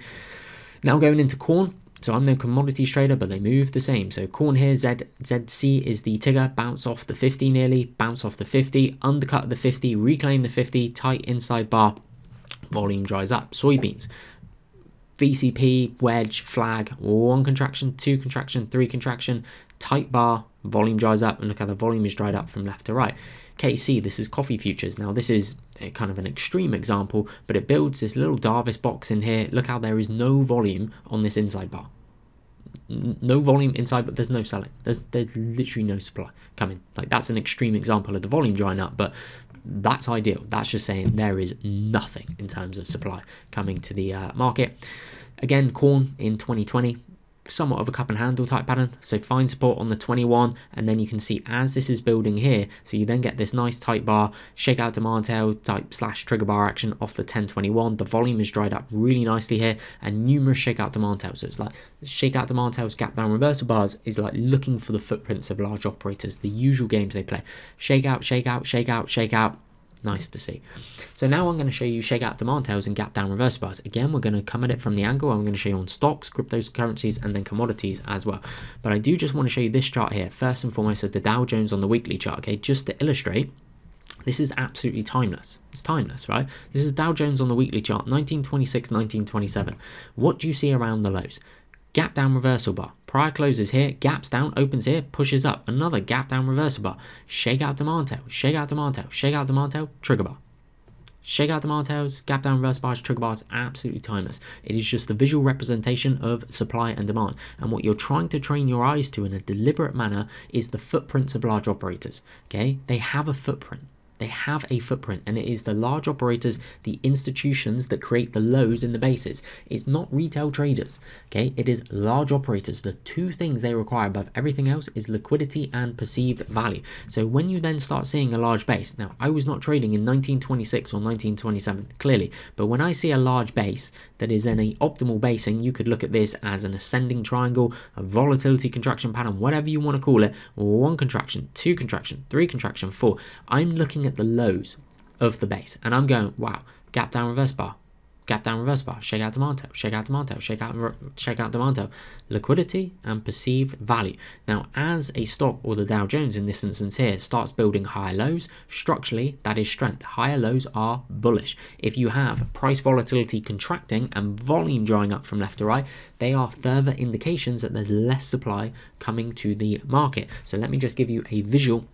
Now going into corn. So I'm no commodities trader, but they move the same. So corn here, ZC is the ticker, bounce off the 50 nearly, bounce off the 50, undercut the 50, reclaim the 50, tight inside bar, volume dries up. Soybeans, VCP, wedge, flag, 1 contraction, 2 contraction, 3 contraction, tight bar, volume dries up, and look how the volume is dried up from left to right. KC, this is coffee futures. Now this is kind of an extreme example, but it builds this little Davis box in here. Look how there is no volume on this inside bar. No volume inside, but there's no selling. There's literally no supply coming. Like, that's an extreme example of the volume drying up, but That's ideal. That's just saying there is nothing in terms of supply coming to the market. Again, corn in 2020, somewhat of a cup and handle type pattern, so find support on the 21, and then you can see as this is building here, so you then get this nice tight bar, shakeout demand tail type slash trigger bar action off the 1021. The volume is dried up really nicely here, and numerous shakeout demand tails. So it's like shakeout demand tails, gap down reversal bars is like looking for the footprints of large operators, the usual games they play. Shakeout, shakeout, shakeout, shakeout. Nice to see. So now I'm going to show you shakeout demand tails and gap down reversal bars. Again, we're going to come at it from the angle. I'm going to show you on stocks, cryptocurrencies, and then commodities as well. But I do just want to show you this chart here, first and foremost, of the Dow Jones on the weekly chart, okay, just to illustrate. This is absolutely timeless. It's timeless, right? This is Dow Jones on the weekly chart, 1926, 1927. What do you see around the lows? Gap down reversal bar. Prior closes here, gaps down, opens here, pushes up. Another gap down reversal bar. Shakeout demand tail, shakeout demand tail, shakeout demand tail, trigger bar. Shakeout demand tails, gap down reversal bars, trigger bars, absolutely timeless. It is just the visual representation of supply and demand. And what you're trying to train your eyes to in a deliberate manner is the footprints of large operators. Okay, they have a footprint. They have a footprint, and it is the large operators, the institutions that create the lows in the bases. It's not retail traders, okay? It is large operators. The two things they require above everything else is liquidity and perceived value. So when you then start seeing a large base, now I was not trading in 1926 or 1927, clearly, but when I see a large base that is then an optimal basing, you could look at this as an ascending triangle, a volatility contraction pattern, whatever you want to call it, 1 contraction, 2 contraction, 3 contraction, 4. I'm looking at the lows of the base and I'm going, wow, gap down reverse bar, gap down reverse bar, shakeout demand tail, shakeout demand tail, shakeout demand tail, liquidity and perceived value. Now as a stock, or the Dow Jones in this instance here, starts building higher lows, structurally that is strength. Higher lows are bullish. If you have price volatility contracting and volume drying up from left to right, they are further indications that there's less supply coming to the market. So let me just give you a visual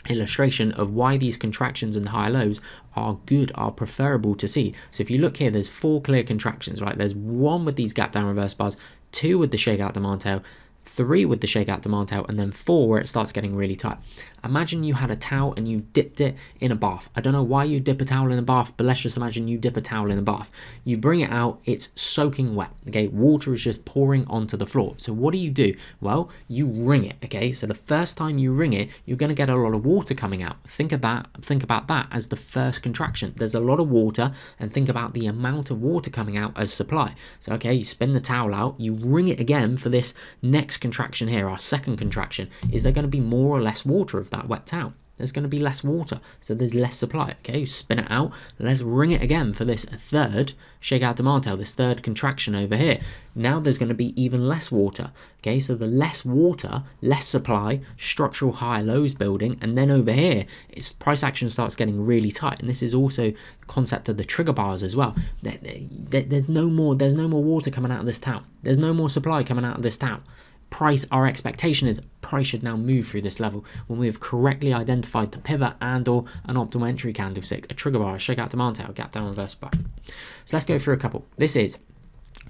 illustration of why these contractions and the higher lows are good, are preferable to see. So if you look here, there's 4 clear contractions, right? There's 1 with these gap down reverse bars, 2 with the shakeout demand tail, 3 with the shakeout demand tail, and then 4 where it starts getting really tight. Imagine you had a towel and you dipped it in a bath. I don't know why you dip a towel in a bath, but let's just imagine you dip a towel in a bath. You bring it out, it's soaking wet, okay? Water is just pouring onto the floor. So what do? Well, you wring it, okay? So the first time you wring it, you're going to get a lot of water coming out. Think about that as the first contraction. There's a lot of water, and think about the amount of water coming out as supply. So, okay, you spin the towel out, you wring it again for this next contraction here, our second contraction. Is there going to be more or less water of that wet towel? There's going to be less water, so there's less supply. Okay, spin it out, let's wring it again for this third shakeout demand tail, this third contraction over here. Now there's going to be even less water. Okay, so the less water, less supply, structural higher lows building, and then over here, its price action starts getting really tight. And this is also the concept of the trigger bars as well. There's no more water coming out of this towel. There's no more supply coming out of this towel. Our expectation is price should now move through this level when we have correctly identified the pivot and or an optimal entry candlestick, a trigger bar, a shakeout demand tail, gap down reverse bar. So let's go through a couple. This is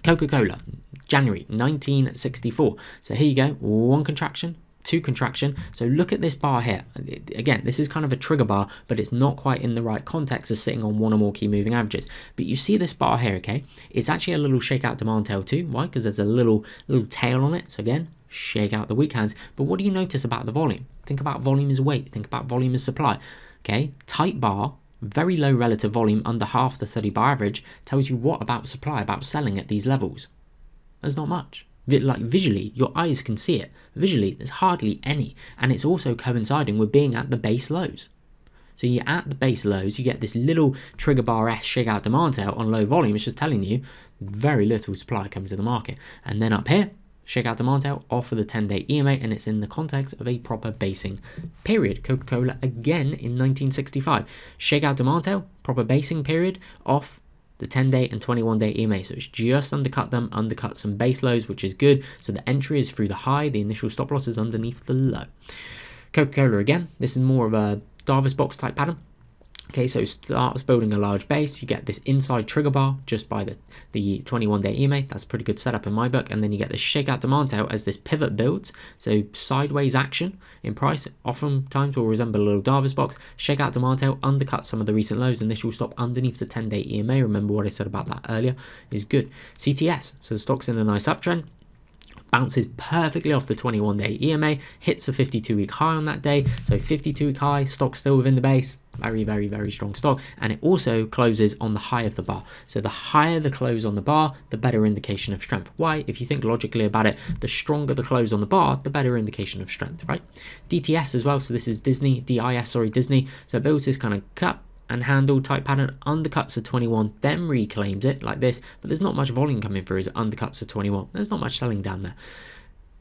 Coca-Cola, January 1964. So here you go, 1 contraction, 2 contraction. So look at this bar here. Again, this is kind of a trigger bar, but it's not quite in the right context as sitting on 1 or more key moving averages. But you see this bar here, okay? It's actually a little shakeout demand tail too. Why? Because there's a little tail on it. So again, shake out the weak hands. But what do you notice about the volume? Think about volume as weight. Think about volume as supply. Okay, tight bar, very low relative volume, under half the 30 bar average, tells you what about supply, about selling at these levels? There's not much. Like visually, your eyes can see it. Visually, there's hardly any, and it's also coinciding with being at the base lows. So you're at the base lows, you get this little trigger bar-esque shakeout demand tail on low volume. It's just telling you very little supply comes to the market. And then up here, shakeout demand tail off of the 10-day EMA, and it's in the context of a proper basing period. Coca-Cola again in 1965. Shakeout demand tail, proper basing period off the 10-day and 21-day EMA. So it's just undercut them, undercut some base lows, which is good. So the entry is through the high, the initial stop loss is underneath the low. Coca-Cola again, this is more of a Davis box type pattern. Okay, so it starts building a large base. You get this inside trigger bar just by the 21-day EMA. That's a pretty good setup in my book. And then you get the shakeout demand tail as this pivot builds. So sideways action in price oftentimes will resemble a little Davis box. Shakeout demand tail undercuts some of the recent lows. Initial stop underneath the 10-day EMA. Remember what I said about that earlier is good. CTS, so the stock's in a nice uptrend. Bounces perfectly off the 21-day EMA, hits a 52-week high on that day. So 52-week high, stock still within the base. Very, very, very strong stock. And it also closes on the high of the bar. So the higher the close on the bar, the better indication of strength. Why? If you think logically about it, the stronger the close on the bar, the better indication of strength, right? DTS as well. So this is Disney, Disney. So it builds this kind of cut and handle type pattern, undercuts a 21, then reclaims it like this, but there's not much volume coming through as it undercuts a 21. There's not much selling down there.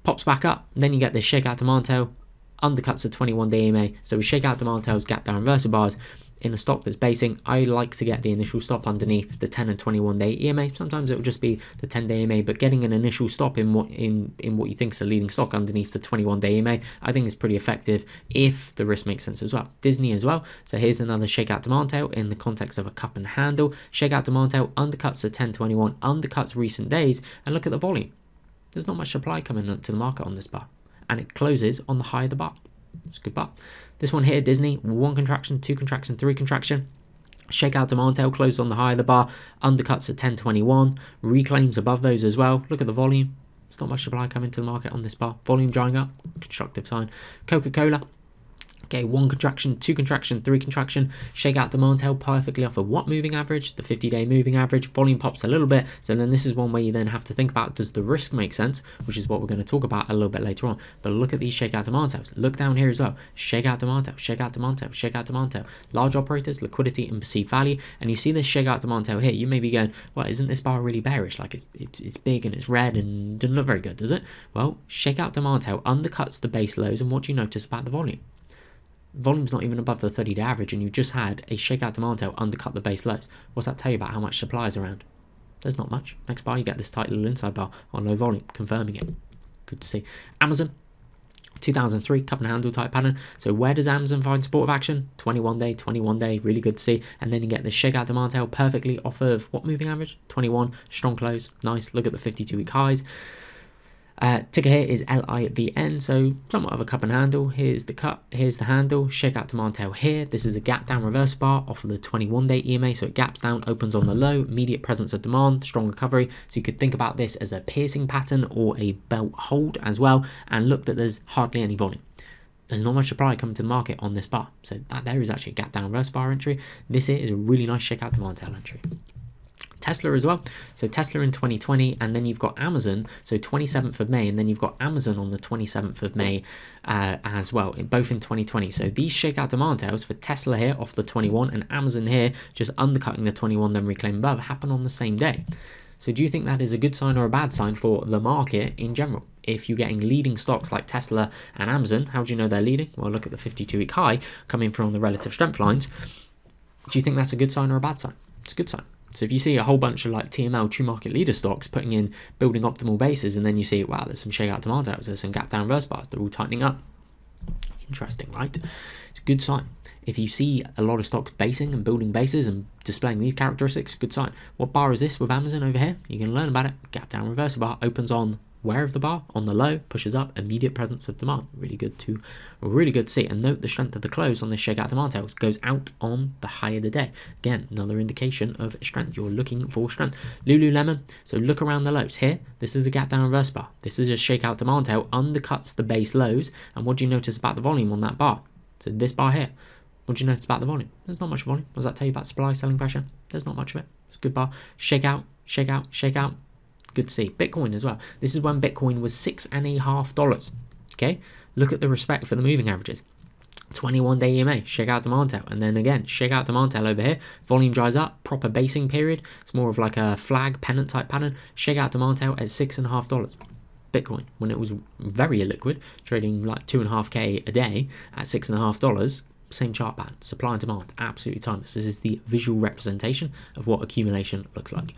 Pops back up, then you get this shakeout demand tail, undercuts a 21-day EMA. So we shake out demand tails, gap down reversal bars in a stock that's basing. I like to get the initial stop underneath the 10 and 21-day EMA. Sometimes it will just be the 10-day EMA, but getting an initial stop in what you think is a leading stock underneath the 21-day EMA, I think is pretty effective if the risk makes sense as well. Disney as well. So here's another shakeout demand tail in the context of a cup and handle. Shakeout demand tail undercuts the 10-21, undercuts recent days, and look at the volume. There's not much supply coming to the market on this bar, and it closes on the high of the bar. It's a good bar. This one here, Disney, 1 contraction, 2 contraction, 3 contraction. Shakeout demand tail closed on the high of the bar, undercuts at 10-21, reclaims above those as well. Look at the volume. There's not much supply coming to the market on this bar. Volume drying up, constructive sign. Coca-Cola. Okay, 1 contraction, 2 contraction, 3 contraction. Shakeout demand tail perfectly off of what moving average? The 50-day moving average. Volume pops a little bit. So then this is one where you then have to think about, does the risk make sense? Which is what we're going to talk about a little bit later on. But look at these shakeout demand tails. Look down here as well. Shakeout demand tail, shakeout demand tail, shakeout demand tail. Large operators, liquidity and perceived value. And you see this shakeout demand tail here. You may be going, well, isn't this bar really bearish? Like it's big and it's red and doesn't look very good, does it? Well, shakeout demand tail undercuts the base lows. And what do you notice about the volume? Volume's not even above the 30-day average, and you just had a shakeout demand tail undercut the base lows. What's that tell you about how much supply is around? There's not much. Next bar, you get this tight little inside bar on low volume, confirming it. Good to see. Amazon, 2003 cup and handle type pattern. So where does Amazon find support of action? 21-day, really good to see. And then you get the shakeout demand tail perfectly off of what moving average? 21, strong close, nice. Look at the 52-week highs. Ticker here is LIVN, so somewhat of a cup and handle. Here's the cup, here's the handle, shakeout demand tail here. This is a gap down reverse bar off of the 21-day EMA, so it gaps down, opens on the low, immediate presence of demand, strong recovery. So you could think about this as a piercing pattern or a belt hold as well. And look that there's hardly any volume. There's not much supply coming to the market on this bar. So that there is actually a gap down reverse bar entry. This here is a really nice shakeout demand tail entry. Tesla as well. So Tesla in 2020, and then you've got Amazon, so 27th of May, and then you've got Amazon on the 27th of May as well, both in 2020. So these shakeout demand tails for Tesla here off the 21 and Amazon here just undercutting the 21 then reclaiming above happen on the same day. So do you think that is a good sign or a bad sign for the market in general? If you're getting leading stocks like Tesla and Amazon, how do you know they're leading? Well, look at the 52-week high coming from the relative strength lines. Do you think that's a good sign or a bad sign? It's a good sign. So if you see a whole bunch of like TML, true market leader stocks putting in building optimal bases, and then you see, wow, there's some shakeout demand tails, there's some gap down reverse bars, they're all tightening up. Interesting, right? It's a good sign. If you see a lot of stocks basing and building bases and displaying these characteristics, good sign. What bar is this with Amazon over here? You can learn about it. Gap down reversal bar opens on where of the bar? On the low, pushes up, immediate presence of demand. Really good to see. And note the strength of the close on this shakeout demand tails goes out on the high of the day. Again, another indication of strength. You're looking for strength. Lululemon. So look around the lows here. This is a gap down reverse bar. This is a shakeout demand tail, undercuts the base lows. And what do you notice about the volume on that bar? So this bar here. What do you notice about the volume? There's not much volume. What does that tell you about supply, selling pressure? There's not much of it. It's a good bar. Shakeout, shakeout, shakeout. Good to see. Bitcoin as well. This is when Bitcoin was $6.50. Okay, look at the respect for the moving averages. 21-day EMA, shakeout demand tail, and then again shakeout demand tail over here. Volume dries up, proper basing period. It's more of like a flag pennant type pattern. Shakeout demand tail at $6.50. Bitcoin, when it was very illiquid, trading like 2.5K a day at $6.50. same chart pattern, supply and demand, absolutely timeless. This is the visual representation of what accumulation looks like.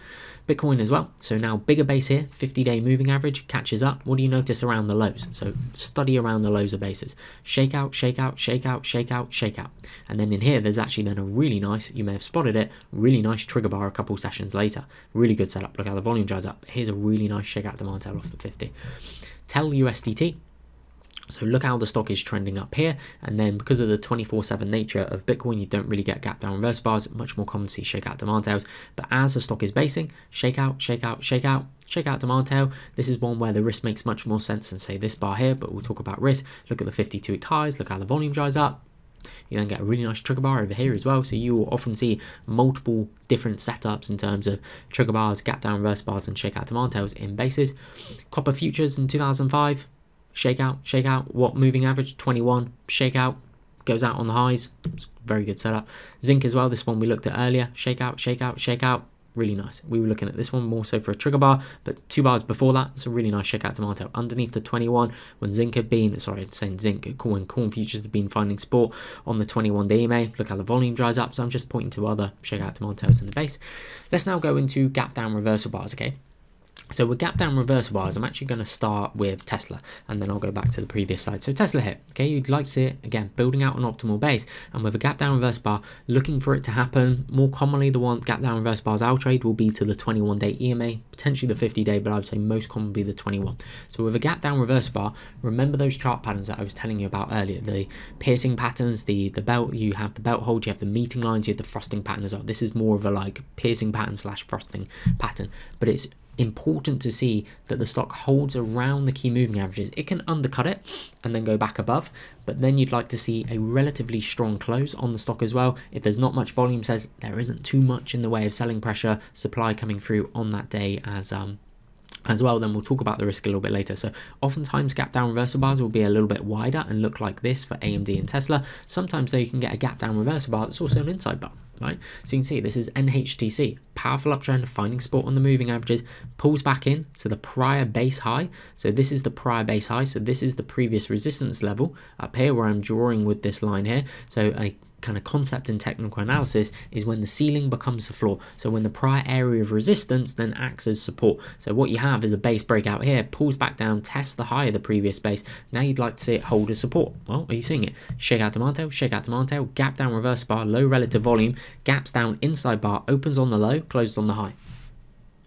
Bitcoin as well. So now bigger base here, 50-day moving average catches up. What do you notice around the lows? So study around the lows of bases. Shakeout, shakeout, shakeout, shakeout, shakeout. And then in here, there's actually then a really nice, you may have spotted it, really nice trigger bar a couple sessions later. Really good setup. Look how the volume dries up. Here's a really nice shakeout demand tail off the 50. Tell USDT. So look how the stock is trending up here, and then because of the 24/7 nature of Bitcoin, you don't really get gap down reverse bars, much more common to see shakeout demand tails. But as the stock is basing, shakeout, shakeout, shakeout, shakeout demand tail, this is one where the risk makes much more sense than say this bar here, but we'll talk about risk. Look at the 52-week highs, look how the volume dries up. You then get a really nice trigger bar over here as well, so you will often see multiple different setups in terms of trigger bars, gap down reverse bars, and shakeout demand tails in bases. Copper futures in 2005, shakeout, shakeout, what moving average? 21, shakeout, goes out on the highs, it's very good setup. Zinc as well, this one we looked at earlier, shakeout, shakeout, shakeout, really nice. We were looking at this one more so for a trigger bar, but 2 bars before that, it's a really nice shakeout demand tail. Underneath the 21, when zinc had been, sorry, saying zinc, when corn futures had been finding support on the 21-day EMA, look how the volume dries up, so I'm just pointing to other shakeout demand tails in the base. Let's now go into gap down reversal bars, okay? So with gap down reversal bars, I'm actually going to start with Tesla, and then I'll go back to the previous slide. So Tesla here, okay, you'd like to see it, again, building out an optimal base, and with a gap down reverse bar, looking for it to happen. More commonly, the one gap down reverse bars I'll trade will be to the 21-day EMA, potentially the 50-day, but I would say most common will be the 21. So with a gap down reverse bar, remember those chart patterns that I was telling you about earlier, the piercing patterns, the belt, you have the belt hold, you have the meeting lines, you have the frosting pattern as well. This is more of a like piercing pattern / frosting pattern, but it's important to see that the stock holds around the key moving averages. It can undercut it and then go back above, but then you'd like to see a relatively strong close on the stock as well. If there's not much volume, says there isn't too much in the way of selling pressure, supply coming through on that day as well, then we'll talk about the risk a little bit later. So oftentimes gap down reversal bars will be a little bit wider and look like this for AMD and Tesla. Sometimes though you can get a gap down reversal bar that's also an inside bar, right? So you can see this is NHTC, powerful uptrend, finding support on the moving averages, pulls back in to the prior base high. So this is the prior base high, so this is the previous resistance level up here where I'm drawing with this line here. So a kind of concept in technical analysis is when the ceiling becomes the floor. So when the prior area of resistance then acts as support. So what you have is a base breakout here, pulls back down, tests the high of the previous base. Now you'd like to see it hold as support. Well, are you seeing it? Shakeout demand tail, gap down reverse bar, low relative volume, gaps down inside bar, opens on the low, closes on the high.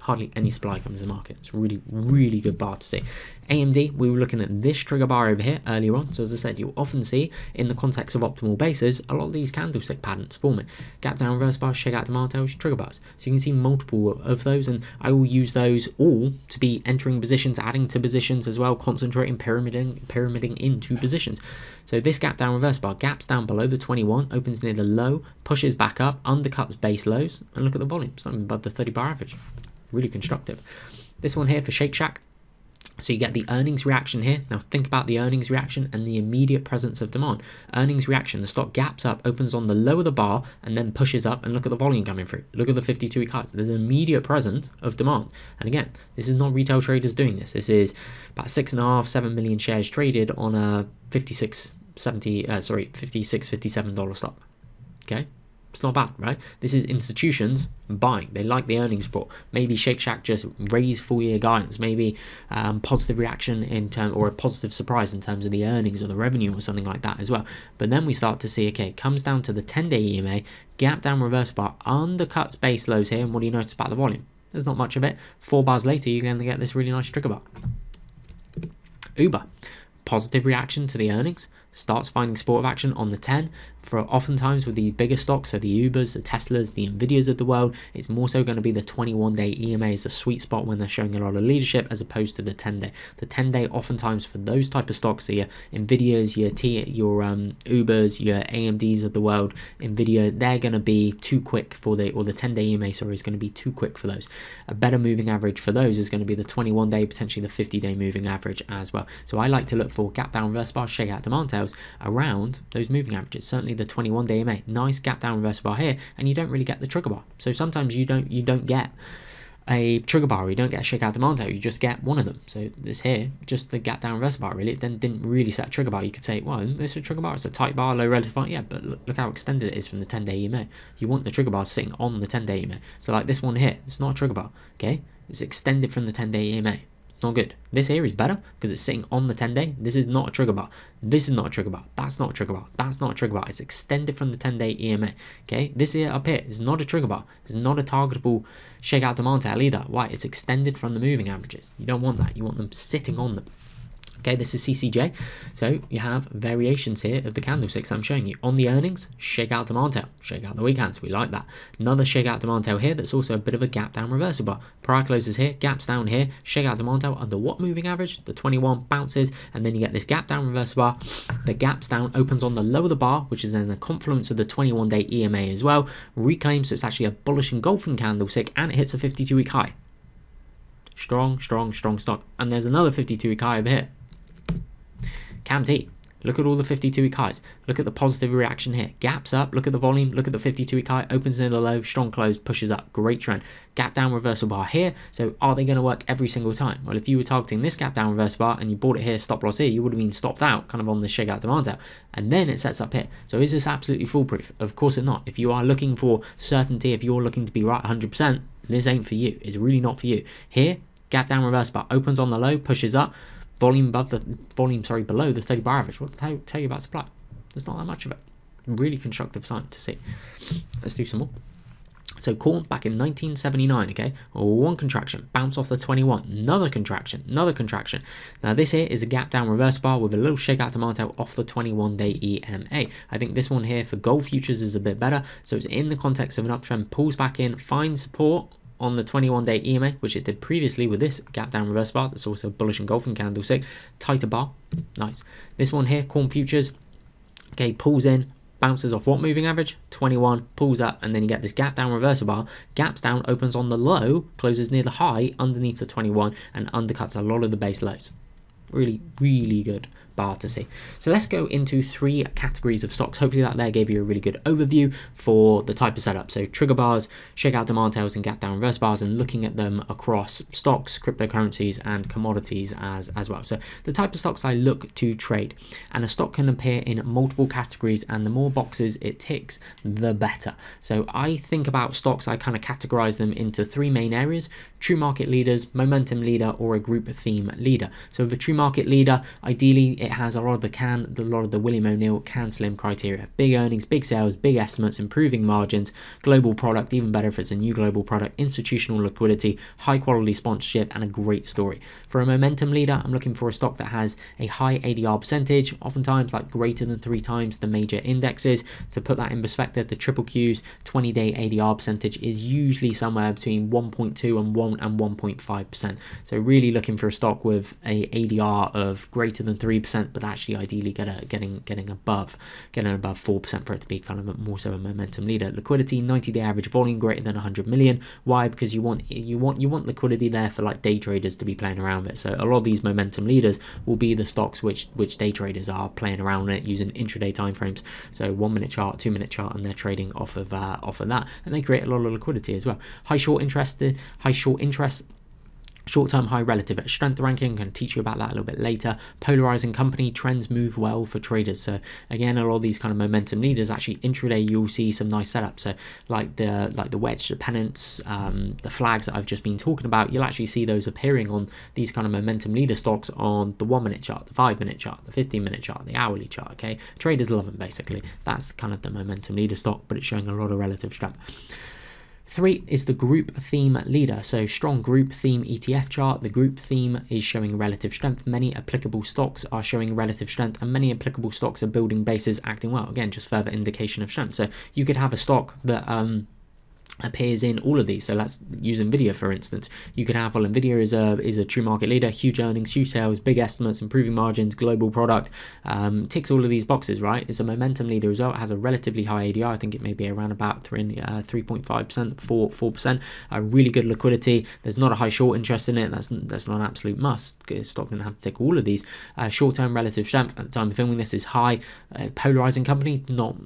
Hardly any supply comes in the market. It's really, really good bar to see. AMD, we were looking at this trigger bar over here earlier on. So as I said, you'll often see in the context of optimal bases, a lot of these candlestick patterns forming. Gap down reverse bars, shakeout demand tails, trigger bars. So you can see multiple of those, and I will use those all to be entering positions, adding to positions as well, concentrating, pyramiding into positions. So this gap down reverse bar gaps down below the 21, opens near the low, pushes back up, undercuts base lows, and look at the volume, something above the 30 bar average. Really constructive. This one here for Shake Shack. So you get the earnings reaction here. Now think about the earnings reaction and the immediate presence of demand. Earnings reaction, the stock gaps up, opens on the low of the bar, and then pushes up, and look at the volume coming through. Look at the 52-week highs. There's an immediate presence of demand. And again, this is not retail traders doing this. This is about 7 million shares traded on a $57 stock. Okay. It's not bad, right? This is institutions buying. They like the earnings report. Maybe Shake Shack just raised full year guidance. Maybe positive reaction in terms, or a positive surprise in terms of the earnings or the revenue or something like that as well. But then we start to see, okay, it comes down to the 10-day EMA, gap down reverse bar, undercuts base lows here. And what do you notice about the volume? There's not much of it. 4 bars later, you're going to get this really nice trigger bar. Uber, positive reaction to the earnings, starts finding support of action on the 10. For oftentimes with the bigger stocks, so the Ubers, the Teslas, the Nvidias of the world, it's more so going to be the 21-day EMA is a sweet spot when they're showing a lot of leadership as opposed to the 10-day. The 10-day oftentimes for those type of stocks, so your Nvidias, your Ubers, your AMDs of the world, Nvidia, they're going to be too quick for the 10-day EMA, sorry, is going to be too quick for those. A better moving average for those is going to be the 21-day, potentially the 50-day moving average as well. So I like to look for gap down reverse bar, shakeout demand tails around those moving averages. Certainly the 21-day EMA, nice gap down reverse bar here, and you don't really get the trigger bar. So sometimes you don't get a trigger bar, you don't get a shakeout demand tail, you just get one of them. So this here, just the gap down reversal bar, really. It then didn't really set a trigger bar. You could say, well, this is a trigger bar, it's a tight bar, low relative bar. Yeah, but look how extended it is from the 10-day EMA. You want the trigger bar sitting on the 10-day EMA. So like this one here, it's not a trigger bar, okay? It's extended from the 10-day EMA. Not good. This here is better because it's sitting on the 10-day. This is not a trigger bar. This is not a trigger bar. That's not a trigger bar. That's not a trigger bar. It's extended from the 10-day EMA. Okay, this here up here is not a trigger bar. It's not a targetable shakeout demand tail either. Why? It's extended from the moving averages. You don't want that. You want them sitting on them. Okay, this is CCJ. So you have variations here of the candlesticks I'm showing you. On the earnings, shakeout demand tail, shakeout the weak hands. We like that. Another shakeout demand tail here that's also a bit of a gap down reversal bar. Prior closes here, gaps down here, shakeout demand tail under what moving average? The 21 bounces, and then you get this gap down reversal bar. The gaps down opens on the low of the bar, which is then the confluence of the 21-day EMA as well. Reclaims, so it's actually a bullish engulfing candlestick, and it hits a 52-week high. Strong, strong, strong stock. And there's another 52-week high over here. CAMT, look at all the 52-week highs. Look at the positive reaction here. Gaps up, look at the volume, look at the 52-week high, opens near the low, strong close, pushes up. Great trend. Gap down reversal bar here. So are they going to work every single time? Well, if you were targeting this gap down reversal bar and you bought it here, stop loss here, you would have been stopped out kind of on the shakeout demand tail. And then it sets up here. So is this absolutely foolproof? Of course it's not. If you are looking for certainty, if you're looking to be right 100%, this ain't for you. It's really not for you. Here, gap down reversal bar, opens on the low, pushes up. Volume above the below the 30 bar average. What to tell you about supply? There's not that much of it. Really constructive sign to see. Let's do some more. So corn back in 1979, okay, one contraction, bounce off the 21, another contraction. Now this here is a gap down reverse bar with a little shakeout demand tail off the 21-day EMA. I think this one here for gold futures is a bit better. So it's in the context of an uptrend, pulls back in, finds support on the 21-day EMA, which it did previously with this gap down reverse bar. That's also bullish engulfing candlestick, tighter bar, nice. This one here, corn futures, okay, pulls in, bounces off what moving average? 21, pulls up, and then you get this gap down reversal bar, gaps down, opens on the low, closes near the high underneath the 21, and undercuts a lot of the base lows. Really, really good bar to see. So let's go into 3 categories of stocks. Hopefully that there gave you a really good overview for the type of setup. So trigger bars, shakeout demand tails, and gap down reverse bars, and looking at them across stocks, cryptocurrencies, and commodities as well. So the type of stocks I look to trade, and a stock can appear in multiple categories, and the more boxes it ticks, the better. So I think about stocks, I kind of categorize them into 3 main areas: true market leaders, momentum leader, or a group theme leader. So with a true market leader, ideally it has a lot of the William O'Neill can slim criteria: big earnings, big sales, big estimates, improving margins, global product, even better if it's a new global product, institutional liquidity, high quality sponsorship, and a great story. For a momentum leader, I'm looking for a stock that has a high ADR percentage, oftentimes like greater than 3 times the major indexes. To put that in perspective, the triple Q's 20-day ADR percentage is usually somewhere between 1.2 and 1.5%. So really looking for a stock with a ADR of greater than 3%, but actually ideally getting above 4% for it to be kind of more so a momentum leader. Liquidity, 90-day average volume greater than 100 million. Why? Because you want liquidity there for like day traders to be playing around with it. So a lot of these momentum leaders will be the stocks which day traders are playing around with it using intraday timeframes. So 1-minute chart, 2-minute chart, and they're trading off of that, and they create a lot of liquidity as well. High short interest. Short-term high relative strength ranking, can teach you about that a little bit later. Polarizing company, trends move well for traders. So again, a lot of these kind of momentum leaders, actually intraday you'll see some nice setups. So like the wedge, the pennants, the flags that I've just been talking about, you'll actually see those appearing on these kind of momentum leader stocks on the 1-minute chart, the 5-minute chart, the 15-minute chart, the hourly chart. Okay, traders love them basically. That's kind of the momentum leader stock, but it's showing a lot of relative strength. 3 is the group theme leader. So strong group theme ETF chart. The group theme is showing relative strength. Many applicable stocks are showing relative strength, and many applicable stocks are building bases, acting well. Again, just further indication of strength. So you could have a stock that appears in all of these. So let's use Nvidia for instance. You could have, well, Nvidia is a true market leader, huge earnings, huge sales, big estimates, improving margins, global product, ticks all of these boxes, right? It's a momentum leader as well. It has a relatively high ADR. I think it may be around about 3.5%, 4%. Really good liquidity. There's not a high short interest in it. That's not an absolute must. Stock doesn't have to tick all of these. Short-term relative strength at the time of filming this is high. Polarizing company, not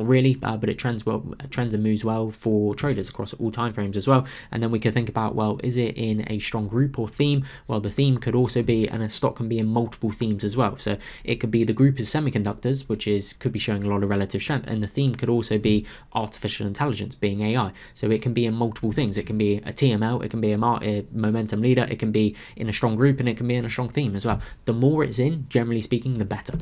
really, but it trends and moves well for traders. traders across all time frames as well. And then we could think about, well, is it in a strong group or theme? Well, the theme could also be, and a stock can be in multiple themes as well. So it could be the group is semiconductors, which could be showing a lot of relative strength, and the theme could also be artificial intelligence, being AI. So it can be in multiple things. It can be a TML, it can be a momentum leader, it can be in a strong group, and it can be in a strong theme as well. The more it's in, generally speaking, the better.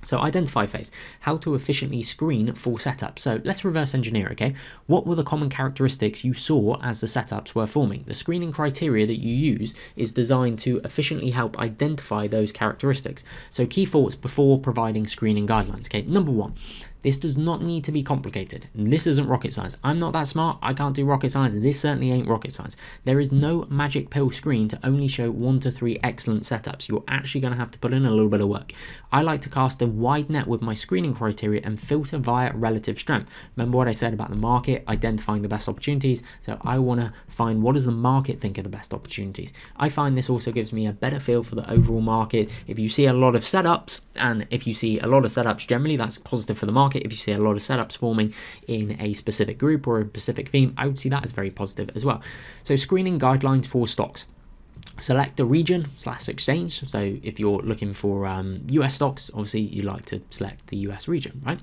So identify phase, how to efficiently screen for setup. So let's reverse engineer, okay? What were the common characteristics you saw as the setups were forming? The screening criteria that you use is designed to efficiently help identify those characteristics. So key thoughts before providing screening guidelines, okay? Number one, this does not need to be complicated. This isn't rocket science. I'm not that smart. I can't do rocket science. This certainly ain't rocket science. There is no magic pill screen to only show 1 to 3 excellent setups. You're actually going to have to put in a little bit of work. I like to cast a wide net with my screening criteria and filter via relative strength. Remember what I said about the market, identifying the best opportunities. So I want to find, what does the market think are the best opportunities? I find this also gives me a better feel for the overall market. If you see a lot of setups, and if you see a lot of setups generally, that's positive for the market. If you see a lot of setups forming in a specific group or a specific theme, I would see that as very positive as well. So screening guidelines for stocks. Select the region / exchange. So if you're looking for US stocks, obviously you like to select the US region, right?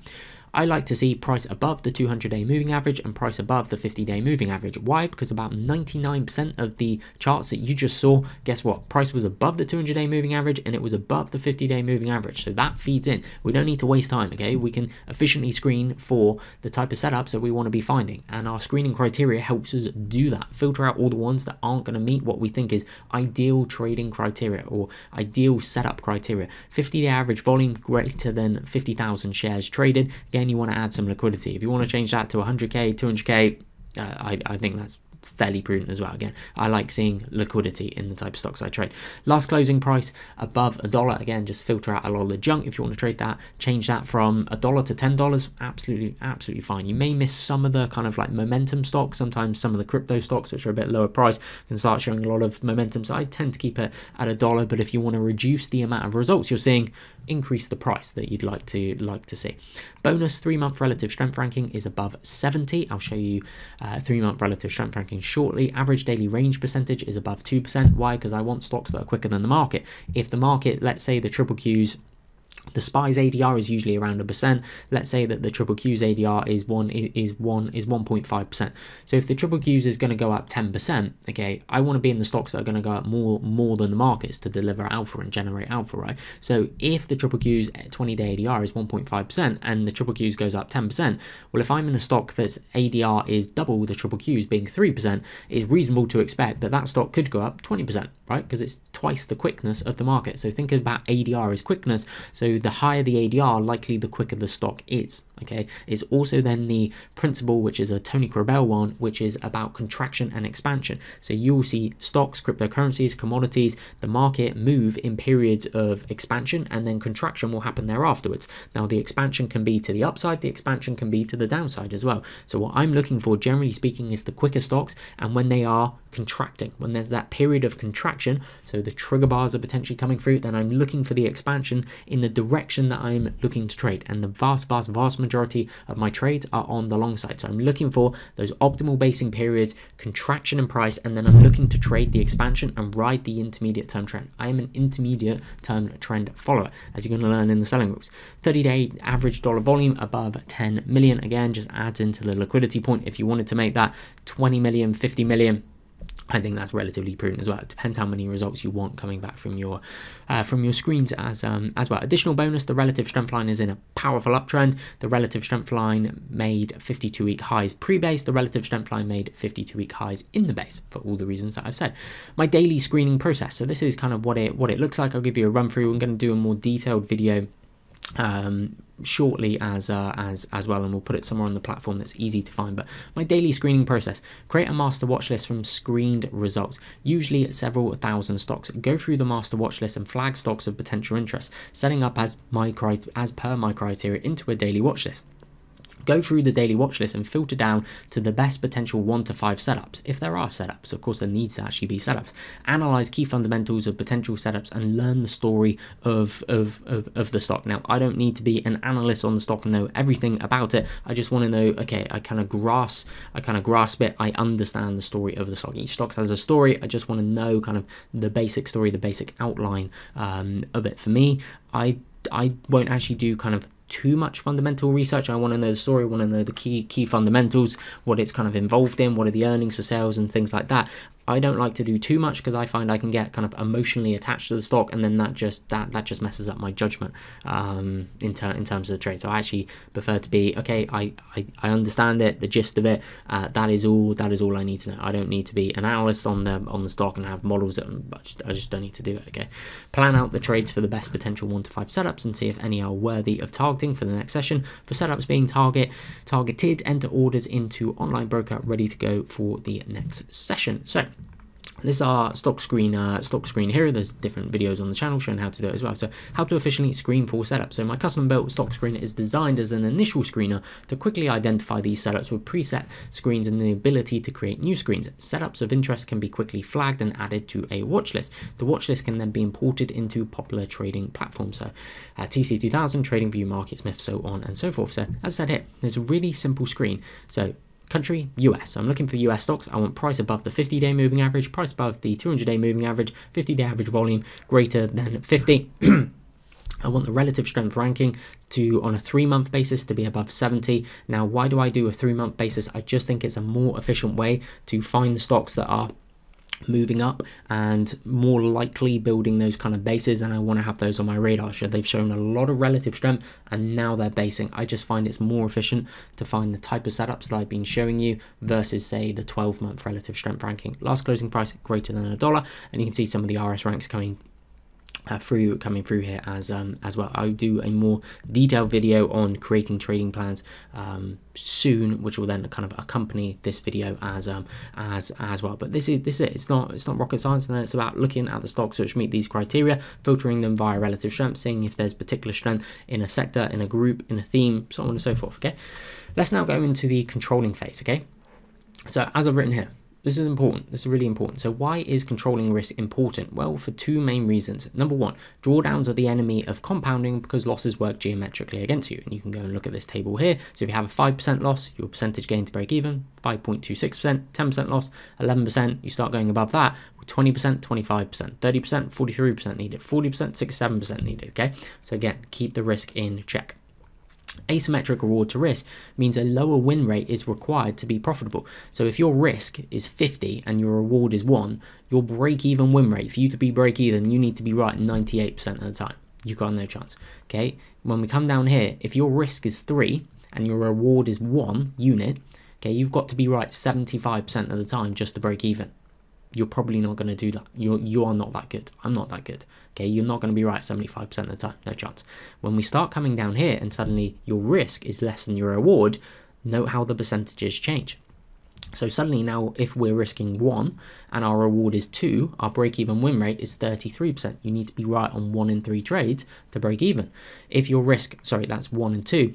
I like to see price above the 200-day moving average and price above the 50-day moving average. Why? Because about 99% of the charts that you just saw, guess what? Price was above the 200-day moving average and it was above the 50-day moving average. So that feeds in. We don't need to waste time, okay? We can efficiently screen for the type of setups that we want to be finding. And our screening criteria helps us do that. Filter out all the ones that aren't going to meet what we think is ideal trading criteria or ideal setup criteria. 50-day average volume greater than 50,000 shares traded. Again, you want to add some liquidity. If you want to change that to 100k, 200k, I think that's fairly prudent as well. Again, I like seeing liquidity in the type of stocks I trade. Last closing price above $1. Again, just filter out a lot of the junk. If you want to trade that, change that from $1 to $10. Absolutely fine. You may miss some of the kind of like momentum stocks. Sometimes some of the crypto stocks, which are a bit lower price, can start showing a lot of momentum. So I tend to keep it at $1. But if you want to reduce the amount of results you're seeing, increase the price that you'd like to see. Bonus 3-month relative strength ranking is above 70. I'll show you 3-month relative strength ranking shortly. Average daily range percentage is above 2%. Why? Because I want stocks that are quicker than the market. If the market, let's say the triple Qs, the SPY's ADR is usually around 1%. Let's say that the triple Q's ADR is 1.5%. So if the triple Q's is going to go up 10%, okay, I want to be in the stocks that are going to go up more than the markets to deliver alpha and generate alpha, right? So if the triple Q's 20-day ADR is 1.5% and the triple Q's goes up 10%, well, if I'm in a stock that's ADR is double the triple Q's being 3%, it's reasonable to expect that that stock could go up 20%, right? Because it's twice the quickness of the market. So think about ADR as quickness. So the higher the ADR, likely the quicker the stock is, okay? It's also then the principle, which is a Tony Corbell one, which is about contraction and expansion. So you will see stocks, cryptocurrencies, commodities, the market move in periods of expansion, and then contraction will happen there afterwards. Now, the expansion can be to the upside, the expansion can be to the downside as well. So what I'm looking for, generally speaking, is the quicker stocks, and when they are contracting, when there's that period of contraction, so the trigger bars are potentially coming through, then I'm looking for the expansion in the direction that I'm looking to trade. And the vast majority of my trades are on the long side. So I'm looking for those optimal basing periods, contraction in price, and then I'm looking to trade the expansion and ride the intermediate term trend. I am an intermediate term trend follower, as you're going to learn in the selling rules. 30-day average dollar volume above 10 million. Again, just adds into the liquidity point. If you wanted to make that 20 million, 50 million, I think that's relatively prudent as well. It depends how many results you want coming back from your screens as well. Additional bonus, the relative strength line is in a powerful uptrend. The relative strength line made 52-week highs pre-base. The relative strength line made 52-week highs in the base for all the reasons that I've said. My daily screening process. So this is kind of what it looks like. I'll give you a run through. I'm going to do a more detailed video shortly as well, and we'll put it somewhere on the platform that's easy to find. But my daily screening process: create a master watch list from screened results, usually several thousand stocks. Go through the master watch list and flag stocks of potential interest, setting up as per my criteria into a daily watch list. Go through the daily watch list and filter down to the best potential 1 to 5 setups. If there are setups, of course there needs to actually be setups. Analyze key fundamentals of potential setups and learn the story of the stock. Now, I don't need to be an analyst on the stock and know everything about it. I just want to know, okay, I kind of grasp it. I understand the story of the stock. Each stock has a story. I just want to know kind of the basic story, the basic outline of it. For me, I won't actually do kind of too much fundamental research. I want to know the story, I want to know the key fundamentals, what it's kind of involved in, what are the earnings, the sales, and things like that. I don't like to do too much because I find I can get kind of emotionally attached to the stock, and then that just messes up my judgment in terms of the trade. So I actually prefer to be, okay, I understand it, the gist of it. That is all I need to know. I don't need to be an analyst on the stock and have models. I just don't need to do it. Okay, plan out the trades for the best potential 1 to 5 setups and see if any are worthy of targeting for the next session. For setups being targeted, enter orders into online broker ready to go for the next session. So this is our stock screen here. There's different videos on the channel showing how to do it as well. So how to efficiently screen for setups. So my custom built stock screener is designed as an initial screener to quickly identify these setups with preset screens and the ability to create new screens. Setups of interest can be quickly flagged and added to a watch list. The watch list can then be imported into popular trading platforms. So TC2000, TradingView, MarketSmith, so on and so forth. So as I said here, there's a really simple screen. So country, US. So I'm looking for US stocks. I want price above the 50-day moving average, price above the 200-day moving average, 50-day average volume greater than 50. I want the relative strength ranking on a 3-month basis to be above 70. Now, why do I do a 3-month basis? I just think it's a more efficient way to find the stocks that are moving up and more likely building those kind of bases, and I want to have those on my radar. So they've shown a lot of relative strength and now they're basing. I just find it's more efficient to find the type of setups that I've been showing you versus say the 12-month relative strength ranking. Last closing price greater than $1, and you can see some of the RS ranks coming through here as well. I'll do a more detailed video on creating trading plans soon, which will then kind of accompany this video as well. But this is it. It's not rocket science, and it's about looking at the stocks which meet these criteria, filtering them via relative strength, seeing if there's particular strength in a sector, in a group, in a theme, so on and so forth. Okay, let's now go into the controlling phase. Okay, so as I've written here, this is important. This is really important. So why is controlling risk important? Well, for 2 main reasons. Number 1, drawdowns are the enemy of compounding because losses work geometrically against you. And you can go and look at this table here. So if you have a 5% loss, your percentage gain to break even, 5.26%, 10% loss, 11%. You start going above that, 20%, 25%, 30%, 43% needed, 40%, 67% needed. Okay. So again, keep the risk in check. Asymmetric reward to risk means a lower win rate is required to be profitable. So if your risk is 50 and your reward is 1, your break-even win rate, for you to be break-even, you need to be right 98% of the time. You've got no chance. Okay, when we come down here, if your risk is 3 and your reward is 1 unit, okay, you've got to be right 75% of the time just to break even. You're probably not going to do that. You are not that good. I'm not that good. Okay, you're not going to be right 75% of the time. No chance. When we start coming down here and suddenly your risk is less than your reward, note how the percentages change. So suddenly now, if we're risking 1 and our reward is 2, our break-even win rate is 33%. You need to be right on 1 in 3 trades to break even. If your risk, sorry, that's 1 and 2.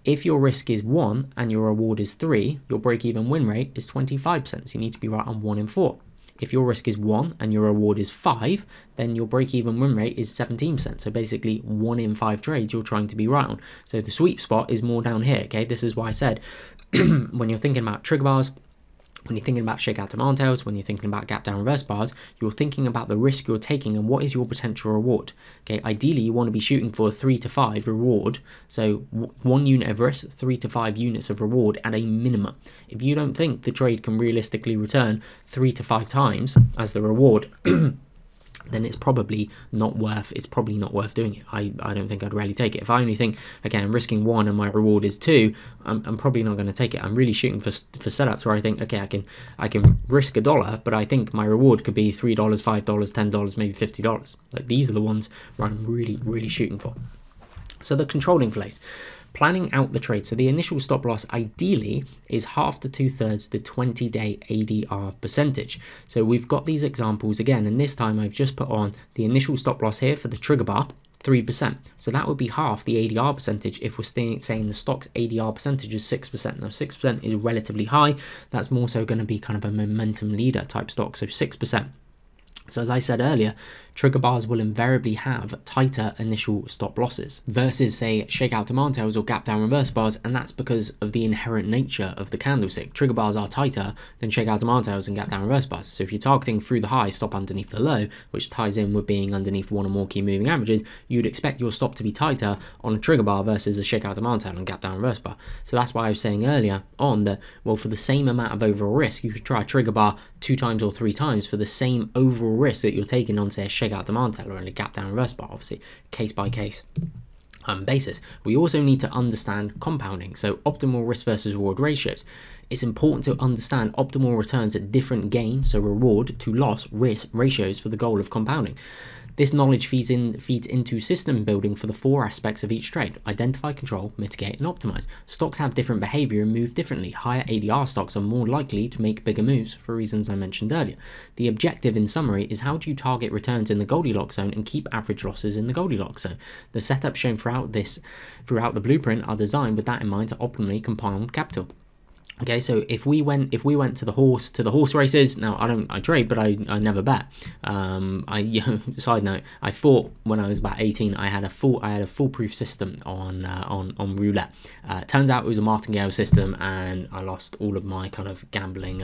If your risk is 1 and your reward is 3, your break-even win rate is 25%. So you need to be right on 1 in 4. If your risk is 1 and your reward is 5, then your break-even win rate is 17%. So basically 1 in 5 trades you're trying to be right on. So the sweet spot is more down here. Okay, this is why I said when you're thinking about trigger bars, when you're thinking about shakeout demand tails, when you're thinking about gap down reverse bars, you're thinking about the risk you're taking and what is your potential reward. Okay, ideally you want to be shooting for a 3 to 5 reward. So 1 unit of risk, 3 to 5 units of reward at a minimum. If you don't think the trade can realistically return 3 to 5 times as the reward, then it's probably not worth doing it. I don't think I'd really take it. If I only think, okay, I'm risking 1 and my reward is 2, I'm probably not going to take it. I'm really shooting for setups where I think, okay, I can risk $1, but I think my reward could be $3, $5, $10, maybe $50. Like these are the ones where I'm really shooting for. So the controlling phase. Planning out the trade. So the initial stop loss ideally is half to 2/3 the 20-day ADR percentage. So we've got these examples again, and this time I've just put on the initial stop loss here for the trigger bar. 3%. So that would be half the ADR percentage if we're saying the stock's ADR percentage is 6%. Now 6% is relatively high. That's more so going to be kind of a momentum leader type stock, so 6%. So as I said earlier, trigger bars will invariably have tighter initial stop losses versus, say, shakeout demand tails or gap down reverse bars, and that's because of the inherent nature of the candlestick. Trigger bars are tighter than shakeout demand tails and gap down reverse bars. So if you're targeting through the high, stop underneath the low, which ties in with being underneath one or more key moving averages, you'd expect your stop to be tighter on a trigger bar versus a shakeout demand tail and gap down reverse bar. So that's why I was saying earlier on that, well, for the same amount of overall risk, you could try a trigger bar 2 times or 3 times for the same overall risk that you're taking on, say, a shakeout demand tail or a gap down reverse bar, obviously case by case basis. We also need to understand compounding, so optimal risk versus reward ratios. It's important to understand optimal returns at different gain, so reward to loss risk ratios for the goal of compounding. This knowledge feeds into system building for the 4 aspects of each trade: identify, control, mitigate, and optimize. Stocks have different behavior and move differently. Higher ADR stocks are more likely to make bigger moves for reasons I mentioned earlier. The objective, in summary, is how do you target returns in the Goldilocks zone and keep average losses in the Goldilocks zone. The setups shown throughout the blueprint are designed with that in mind to optimally compound capital. Okay, so if we went to the horse races, now I trade, but I never bet. Side note, I thought when I was about 18 I had a foolproof system on roulette. Turns out it was a martingale system, and I lost all of my kind of gambling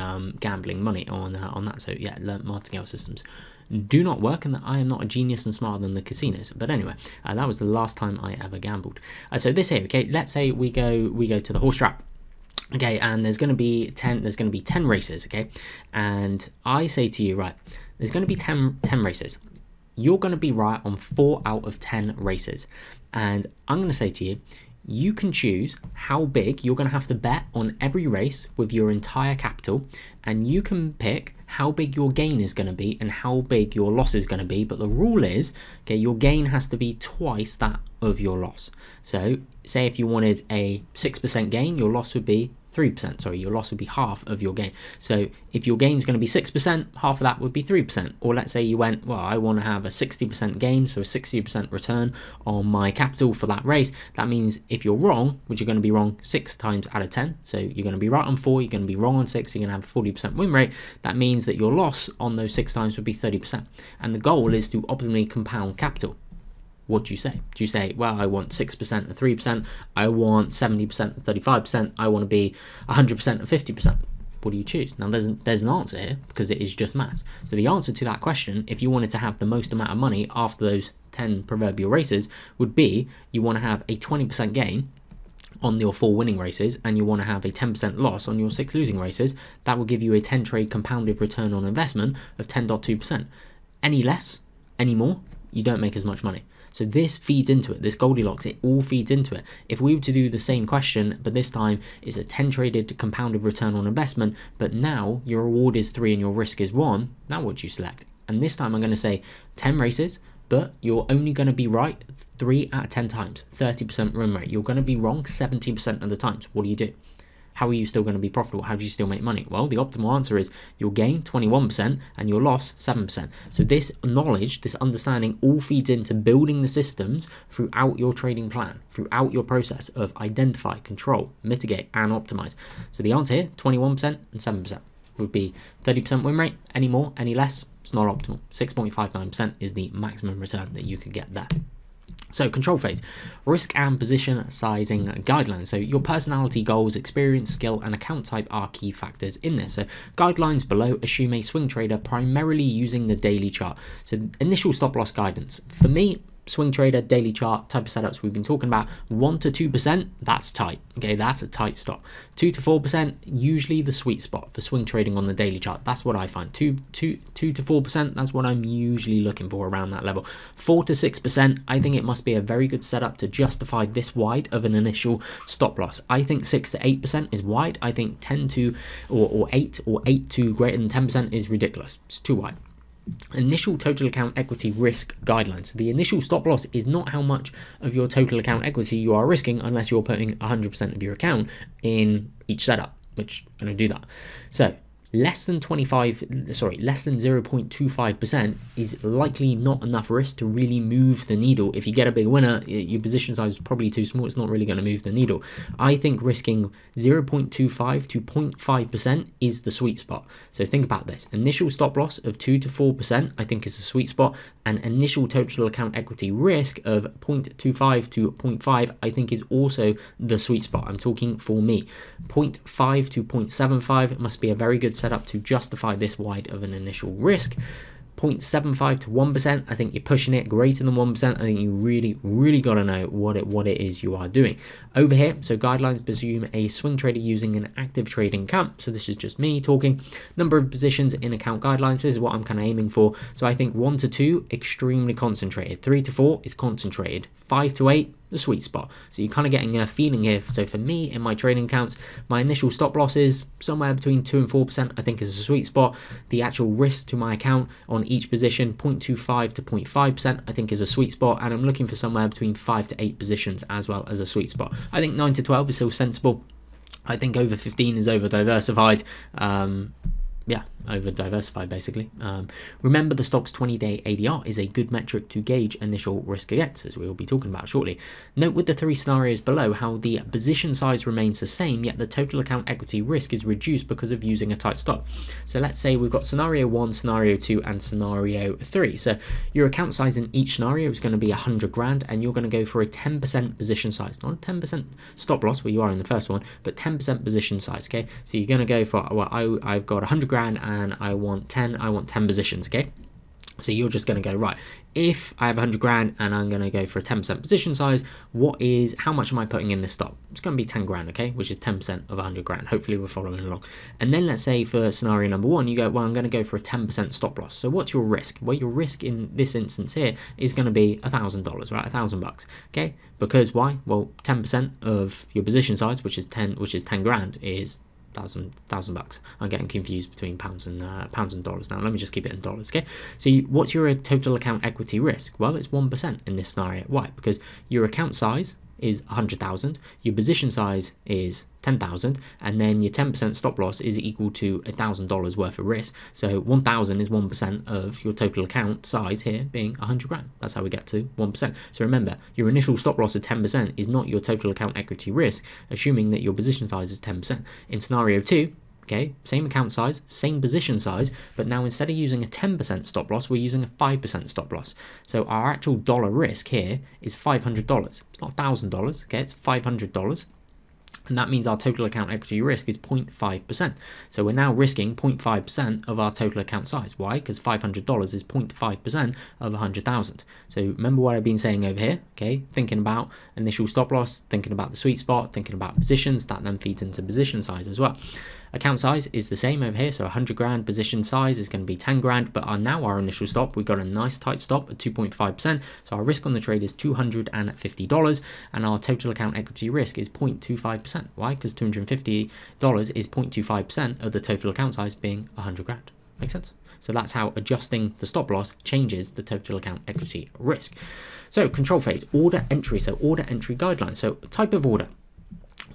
money on that. So yeah, learned martingale systems do not work, and that I am not a genius and smarter than the casinos. But anyway, that was the last time I ever gambled. So this here, okay, let's say we go to the horse trap. Okay, and there's going to be 10 races, okay? And I say to you, right, there's going to be 10 races. You're going to be right on 4 out of 10 races. And I'm going to say to you, you can choose how big you're going to have to bet on every race with your entire capital, and you can pick how big your gain is going to be and how big your loss is going to be. But the rule is, okay, your gain has to be twice that of your loss. So say if you wanted a 6% gain, your loss would be 3%, sorry, your loss would be half of your gain. So if your gain is going to be 6%, half of that would be 3%. Or let's say you went, well, I want to have a 60% gain, so a 60% return on my capital for that race. That means if you're wrong, which you're going to be wrong 6 times out of 10, so you're going to be right on 4, you're going to be wrong on 6, you're going to have a 40% win rate. That means that your loss on those 6 times would be 30%. And the goal is to optimally compound capital. What do you say? Do you say, well, I want 6% and 3%, I want 70% and 35%, I want to be 100% and 50%? What do you choose? Now, there's an answer here, because it is just maths. So the answer to that question, if you wanted to have the most amount of money after those 10 proverbial races, would be you want to have a 20% gain on your 4 winning races, and you want to have a 10% loss on your 6 losing races. That will give you a 10 trade compounded return on investment of 10.2%. Any less, any more, you don't make as much money. So this feeds into it, this Goldilocks, it all feeds into it. If we were to do the same question, but this time it's a 10 traded compounded return on investment, but now your reward is 3 and your risk is 1, now what do you select? And this time I'm going to say 10 races, but you're only going to be right 3 out of 10 times, 30% win rate. You're going to be wrong 70% of the times. What do you do? How are you still going to be profitable? How do you still make money? Well, the optimal answer is your gain 21% and your loss 7%. So this knowledge, this understanding all feeds into building the systems throughout your trading plan, throughout your process of identify, control, mitigate, and optimize. So the answer here, 21% and 7% would be 30% win rate. Any more, any less, it's not optimal. 6.59% is the maximum return that you could get there. So control phase, risk and position sizing guidelines. So your personality, goals, experience, skill, and account type are key factors in this. So guidelines below assume a swing trader primarily using the daily chart. So initial stop loss guidance. For me, swing trader, daily chart type of setups we've been talking about, 1 to 2%, that's tight. Okay, that's a tight stop. 2 to 4%, usually the sweet spot for swing trading on the daily chart. That's what I find. 2 to 4%, that's what I'm usually looking for around that level. 4 to 6%, I think it must be a very good setup to justify this wide of an initial stop loss. I think 6 to 8% is wide. I think 10 to or 8 to greater than 10% is ridiculous. It's too wide. Initial total account equity risk guidelines. So the initial stop loss is not how much of your total account equity you are risking unless you're putting 100% of your account in each setup, which I'm going to do that. So less than 0.25% is likely not enough risk to really move the needle. If you get a big winner, your position size is probably too small. It's not really going to move the needle. I think risking 0.25 to 0.5% is the sweet spot. So think about this. Initial stop loss of 2 to 4% I think is a sweet spot, and initial total account equity risk of 0.25 to 0.5 I think is also the sweet spot. I'm talking for me. 0.5 to 0.75 must be a very good setup to justify this wide of an initial risk. 0.75 to 1%, I think you're pushing it. Greater than 1%, I think you really got to know what it is you are doing. Over here, so guidelines presume a swing trader using an active trading account. So this is just me talking. Number of positions in account guidelines, this is what I'm kind of aiming for. So I think 1 to 2, extremely concentrated. 3 to 4 is concentrated. 5 to 8, the sweet spot. So you're kind of getting a feeling here. So for me, in my trading accounts, my initial stop loss is somewhere between 2 and 4%, I think is a sweet spot. The actual risk to my account on each position, 0.25 to 0.5%, I think is a sweet spot. And I'm looking for somewhere between 5 to 8 positions as well as a sweet spot. I think 9 to 12 is still sensible. I think over 15 is over diversified. Yeah, over diversified basically. Remember, the stock's 20-day ADR is a good metric to gauge initial risk against, as we will be talking about shortly. Note with the 3 scenarios below how the position size remains the same, yet the total account equity risk is reduced because of using a tight stop. So let's say we've got scenario 1, scenario 2, and scenario 3. So your account size in each scenario is going to be 100 grand, and you're going to go for a 10% position size, not a 10% stop loss where you are in the first one, but 10% position size. Okay, so you're going to go for, well, I've got 100 grand and I want 10 positions. Okay, so you're just going to go, right, if I have 100 grand and I'm going to go for a 10% position size, how much am I putting in this stock? It's going to be 10 grand, okay, which is 10% of 100 grand. Hopefully we're following along. And then let's say for scenario number 1, you go, well, I'm going to go for a 10% stop loss. So what's your risk? Well, your risk in this instance here is going to be $1,000, right? $1,000, okay? Because why? Well, 10% of your position size, which is 10 grand, is thousand bucks. I'm getting confused between pounds and dollars now. Let me just keep it in dollars. Okay, so what's your total account equity risk? Well, it's 1% in this scenario. Why? Because your account size is 100,000, your position size is 10,000, and then your 10% stop loss is equal to $1,000 worth of risk. So 1,000 is 1% of your total account size here being 100 grand. That's how we get to 1%. So remember, your initial stop loss of 10% is not your total account equity risk, assuming that your position size is 10%. In scenario 2, okay, same account size, same position size, but now instead of using a 10% stop loss, we're using a 5% stop loss. So our actual dollar risk here is $500. It's not $1,000, okay, it's $500. And that means our total account equity risk is 0.5%. So we're now risking 0.5% of our total account size. Why? Because $500 is 0.5% of 100,000. So remember what I've been saying over here, okay? Thinking about initial stop loss, thinking about the sweet spot, thinking about positions, that then feeds into position size as well. Account size is the same over here, so 100 grand, position size is going to be 10 grand, but now our initial stop, we've got a nice tight stop at 2.5%, so our risk on the trade is $250, and our total account equity risk is 0.25%. Why? Because $250 is 0.25% of the total account size being 100 grand. Makes sense? So that's how adjusting the stop loss changes the total account equity risk. So control phase, order entry, so order entry guidelines. So type of order.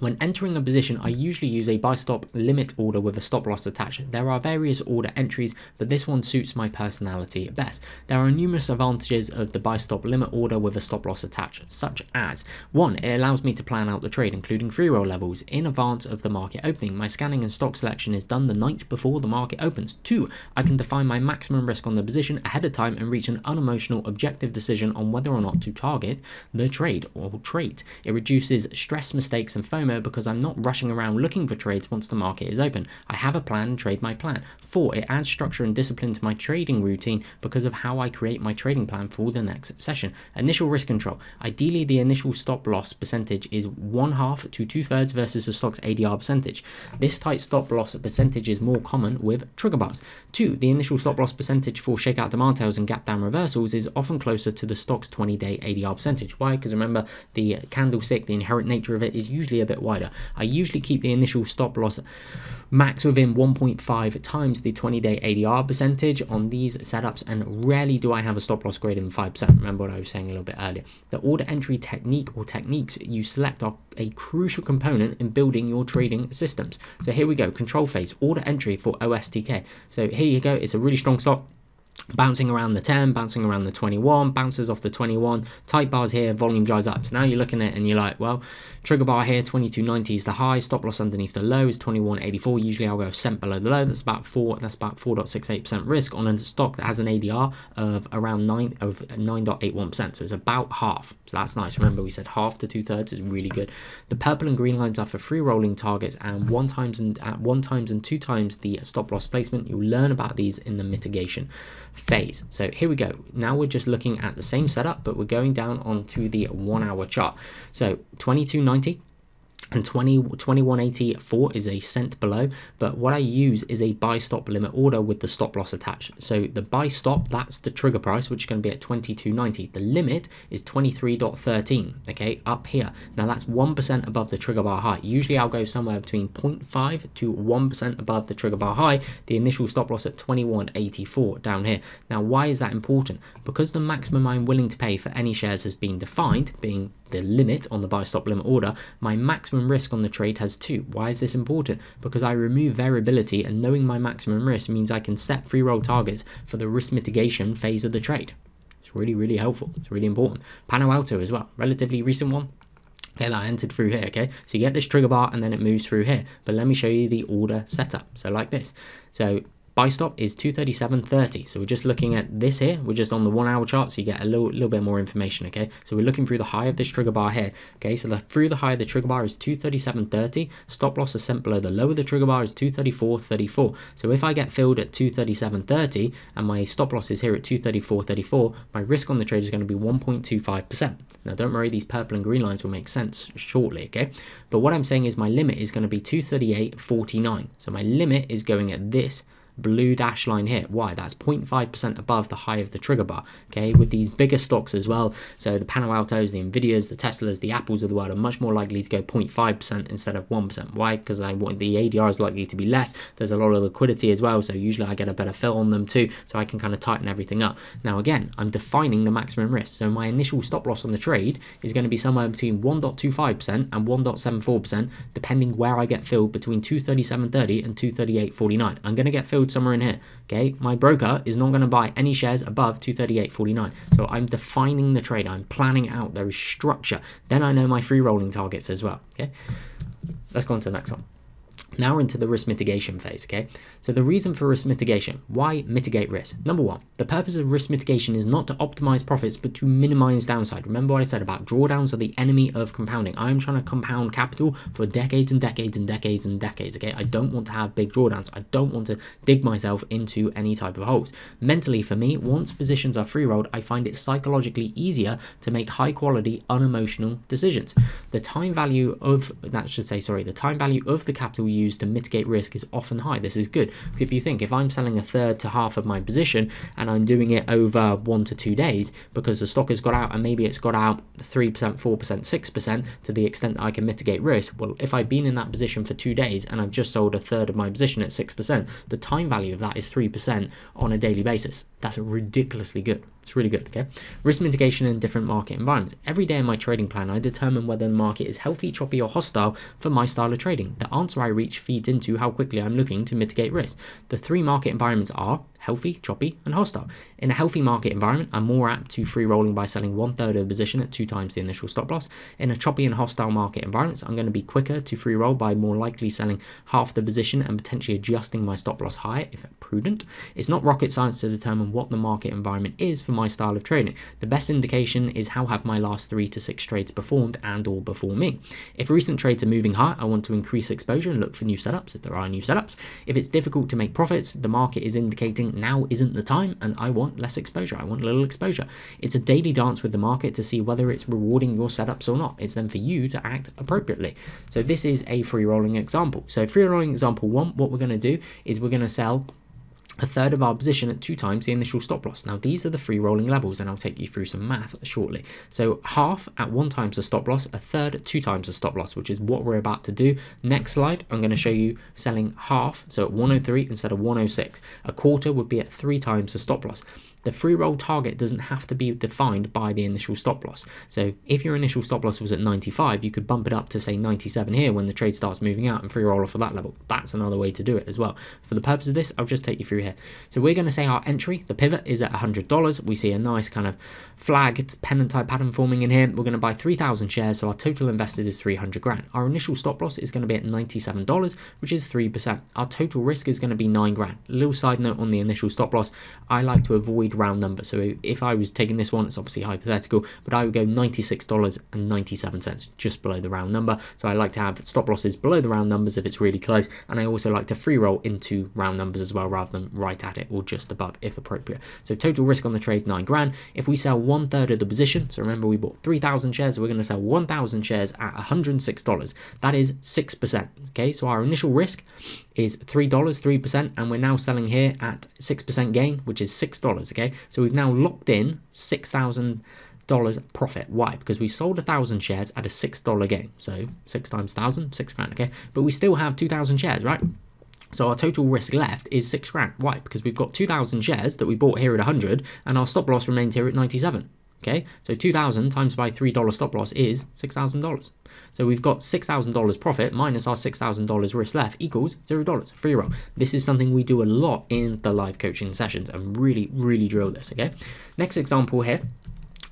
When entering a position, I usually use a buy stop limit order with a stop loss attached. There are various order entries, but this one suits my personality best. There are numerous advantages of the buy stop limit order with a stop loss attached, such as 1. It allows me to plan out the trade, including free roll levels, in advance of the market opening. My scanning and stock selection is done the night before the market opens. 2. I can define my maximum risk on the position ahead of time and reach an unemotional objective decision on whether or not to target the trade or trade. It reduces stress, mistakes, and FOMO because I'm not rushing around looking for trades once the market is open. I have a plan and trade my plan. 4. It adds structure and discipline to my trading routine because of how I create my trading plan for the next session. Initial risk control. Ideally, the initial stop loss percentage is 1/2 to 2/3 versus the stock's ADR percentage. This tight stop loss percentage is more common with trigger bars. 2. The initial stop loss percentage for shakeout demand tails and gap down reversals is often closer to the stock's 20-day ADR percentage. Why? Because remember, the candlestick, the inherent nature of it is usually a bit bit wider. I usually keep the initial stop loss max within 1.5 times the 20-day ADR percentage on these setups, and rarely do I have a stop loss greater than 5%. Remember what I was saying a little bit earlier. The order entry technique or techniques you select are a crucial component in building your trading systems. So here we go, control phase, order entry for OSTK. So here you go, it's a really strong stop. Bouncing around the 10, bouncing around the 21, bounces off the 21, tight bars here, volume dries up. So now you're looking at it and you're like, well, trigger bar here, 22.90 is the high, stop loss underneath the low is 21.84. Usually I'll go cent below the low. That's about 4.68% risk on a stock that has an ADR of around 9.81%. So it's about half. So that's nice. Remember, we said half to 2/3 is really good. The purple and green lines are for free rolling targets and at 1 times and 2 times the stop loss placement. You'll learn about these in the mitigation phase. So here we go. Now we're just looking at the same setup, but we're going down onto the 1 hour chart. So 22.90 and 21.84 is a cent below, but what I use is a buy stop limit order with the stop loss attached. So the buy stop, that's the trigger price, which is going to be at 22.90. The limit is 23.13, okay, up here. Now that's 1% above the trigger bar high. Usually I'll go somewhere between 0.5 to 1% above the trigger bar high. The initial stop loss at 21.84 down here. Now why is that important? Because the maximum I'm willing to pay for any shares has been defined, being the limit on the buy stop limit order. My maximum risk on the trade has 2. Why is this important? Because I remove variability, and knowing my maximum risk means I can set free roll targets for the risk mitigation phase of the trade. It's really, really helpful. It's really important. Palo Alto as well, relatively recent one. Okay, that entered through here, okay? So you get this trigger bar and then it moves through here. But let me show you the order setup. So like this. So buy stop is 237.30. So we're just looking at this here. We're just on the 1 hour chart, so you get a little bit more information, okay? So we're looking through the high of this trigger bar here, okay? So through the high of the trigger bar is 237.30. Stop loss a cent below the low of the trigger bar is 234.34. So if I get filled at 237.30 and my stop loss is here at 234.34, my risk on the trade is going to be 1.25%. Now don't worry, these purple and green lines will make sense shortly, okay? But what I'm saying is my limit is going to be 238.49. So my limit is going at this blue dash line here. Why? That's 0.5% above the high of the trigger bar, okay, with these bigger stocks as well. So the Palo Altos, the Nvidias, the Teslas, the Apples of the world are much more likely to go 0.5% instead of 1%. Why? Because the ADR is likely to be less. There's a lot of liquidity as well, so usually I get a better fill on them too, so I can kind of tighten everything up. Now again, I'm defining the maximum risk, so my initial stop loss on the trade is going to be somewhere between 1.25% and 1.74%, depending where I get filled between 237.30 and 238.49. I'm going to get filled somewhere in here, okay? My broker is not going to buy any shares above 238.49. So I'm defining the trade. I'm planning out. There is structure. Then I know my free rolling targets as well, okay? Let's go on to the next one. Now we're into the risk mitigation phase, okay? So the reason for risk mitigation, why mitigate risk? Number one, the purpose of risk mitigation is not to optimize profits, but to minimize downside. Remember what I said about drawdowns are the enemy of compounding. I'm trying to compound capital for decades and decades and decades and decades, okay? I don't want to have big drawdowns. I don't want to dig myself into any type of holes. Mentally, for me, once positions are free rolled, I find it psychologically easier to make high quality, unemotional decisions. The time value of, the time value of the capital used to mitigate risk is often high. This is good. If you think, if I'm selling a third to half of my position and I'm doing it over 1 to 2 days because the stock has got out and maybe it's got out 3%, 4%, 6% to the extent that I can mitigate risk, well, if I've been in that position for 2 days and I've just sold a third of my position at 6%, the time value of that is 3% on a daily basis. That's ridiculously good. It's really good, okay? Risk mitigation in different market environments. Every day in my trading plan, I determine whether the market is healthy, choppy, or hostile for my style of trading. The answer I reach feeds into how quickly I'm looking to mitigate risk. The 3 market environments are healthy, choppy, and hostile. In a healthy market environment, I'm more apt to free rolling by selling 1/3 of the position at 2 times the initial stop loss. In a choppy and hostile market environments, I'm going to be quicker to free roll by more likely selling half the position and potentially adjusting my stop loss higher if prudent. It's not rocket science to determine what the market environment is for my style of trading. The best indication is how have my last 3 to 6 trades performed and or before me. If recent trades are moving high, I want to increase exposure and look for new setups if there are new setups. If it's difficult to make profits, the market is indicating now isn't the time and I want less exposure. I want a little exposure. It's a daily dance with the market to see whether it's rewarding your setups or not. It's then for you to act appropriately. So this is a free rolling example. So free rolling example 1, what we're going to do is we're going to sell a third of our position at 2 times the initial stop loss. Now these are the free rolling levels, and I'll take you through some math shortly. So half at 1 times the stop loss, a third at 2 times the stop loss, which is what we're about to do. Next slide, I'm going to show you selling half, so at 103 instead of 106. A quarter would be at 3 times the stop loss. The free roll target doesn't have to be defined by the initial stop loss. So if your initial stop loss was at 95, you could bump it up to say 97 here when the trade starts moving out and free roll off of that level. That's another way to do it as well. For the purpose of this, I'll just take you through here. So we're going to say our entry, the pivot, is at $100. We see a nice kind of flag, it's pennant type pattern forming in here. We're going to buy 3,000 shares, so our total invested is 300 grand. Our initial stop loss is going to be at $97, which is 3%. Our total risk is going to be 9 grand. A little side note on the initial stop loss, I like to avoid round numbers. So if I was taking this one, it's obviously hypothetical, but I would go $96.97, just below the round number. So I like to have stop losses below the round numbers if it's really close, and I also like to free roll into round numbers as well, rather than right at it or just above if appropriate. So total risk on the trade, 9 grand. If we sell 1/3 of the position, so remember we bought 3,000 shares, so we're going to sell 1,000 shares at $106. That is 6%. Okay, so our initial risk is $3, 3%, and we're now selling here at 6% gain, which is $6. Okay, so we've now locked in $6,000 profit. Why? Because we've sold 1,000 shares at a $6 gain. So 6 times 1,000, 6 grand. Okay, but we still have 2,000 shares, right? So our total risk left is 6 grand. Why? Because we've got 2,000 shares that we bought here at 100, and our stop loss remains here at 97. Okay, so 2,000 times by $3 stop loss is $6,000. So we've got $6,000 profit minus our $6,000 risk left equals $0, free roll. This is something we do a lot in the live coaching sessions and really drill this. Okay, next example here.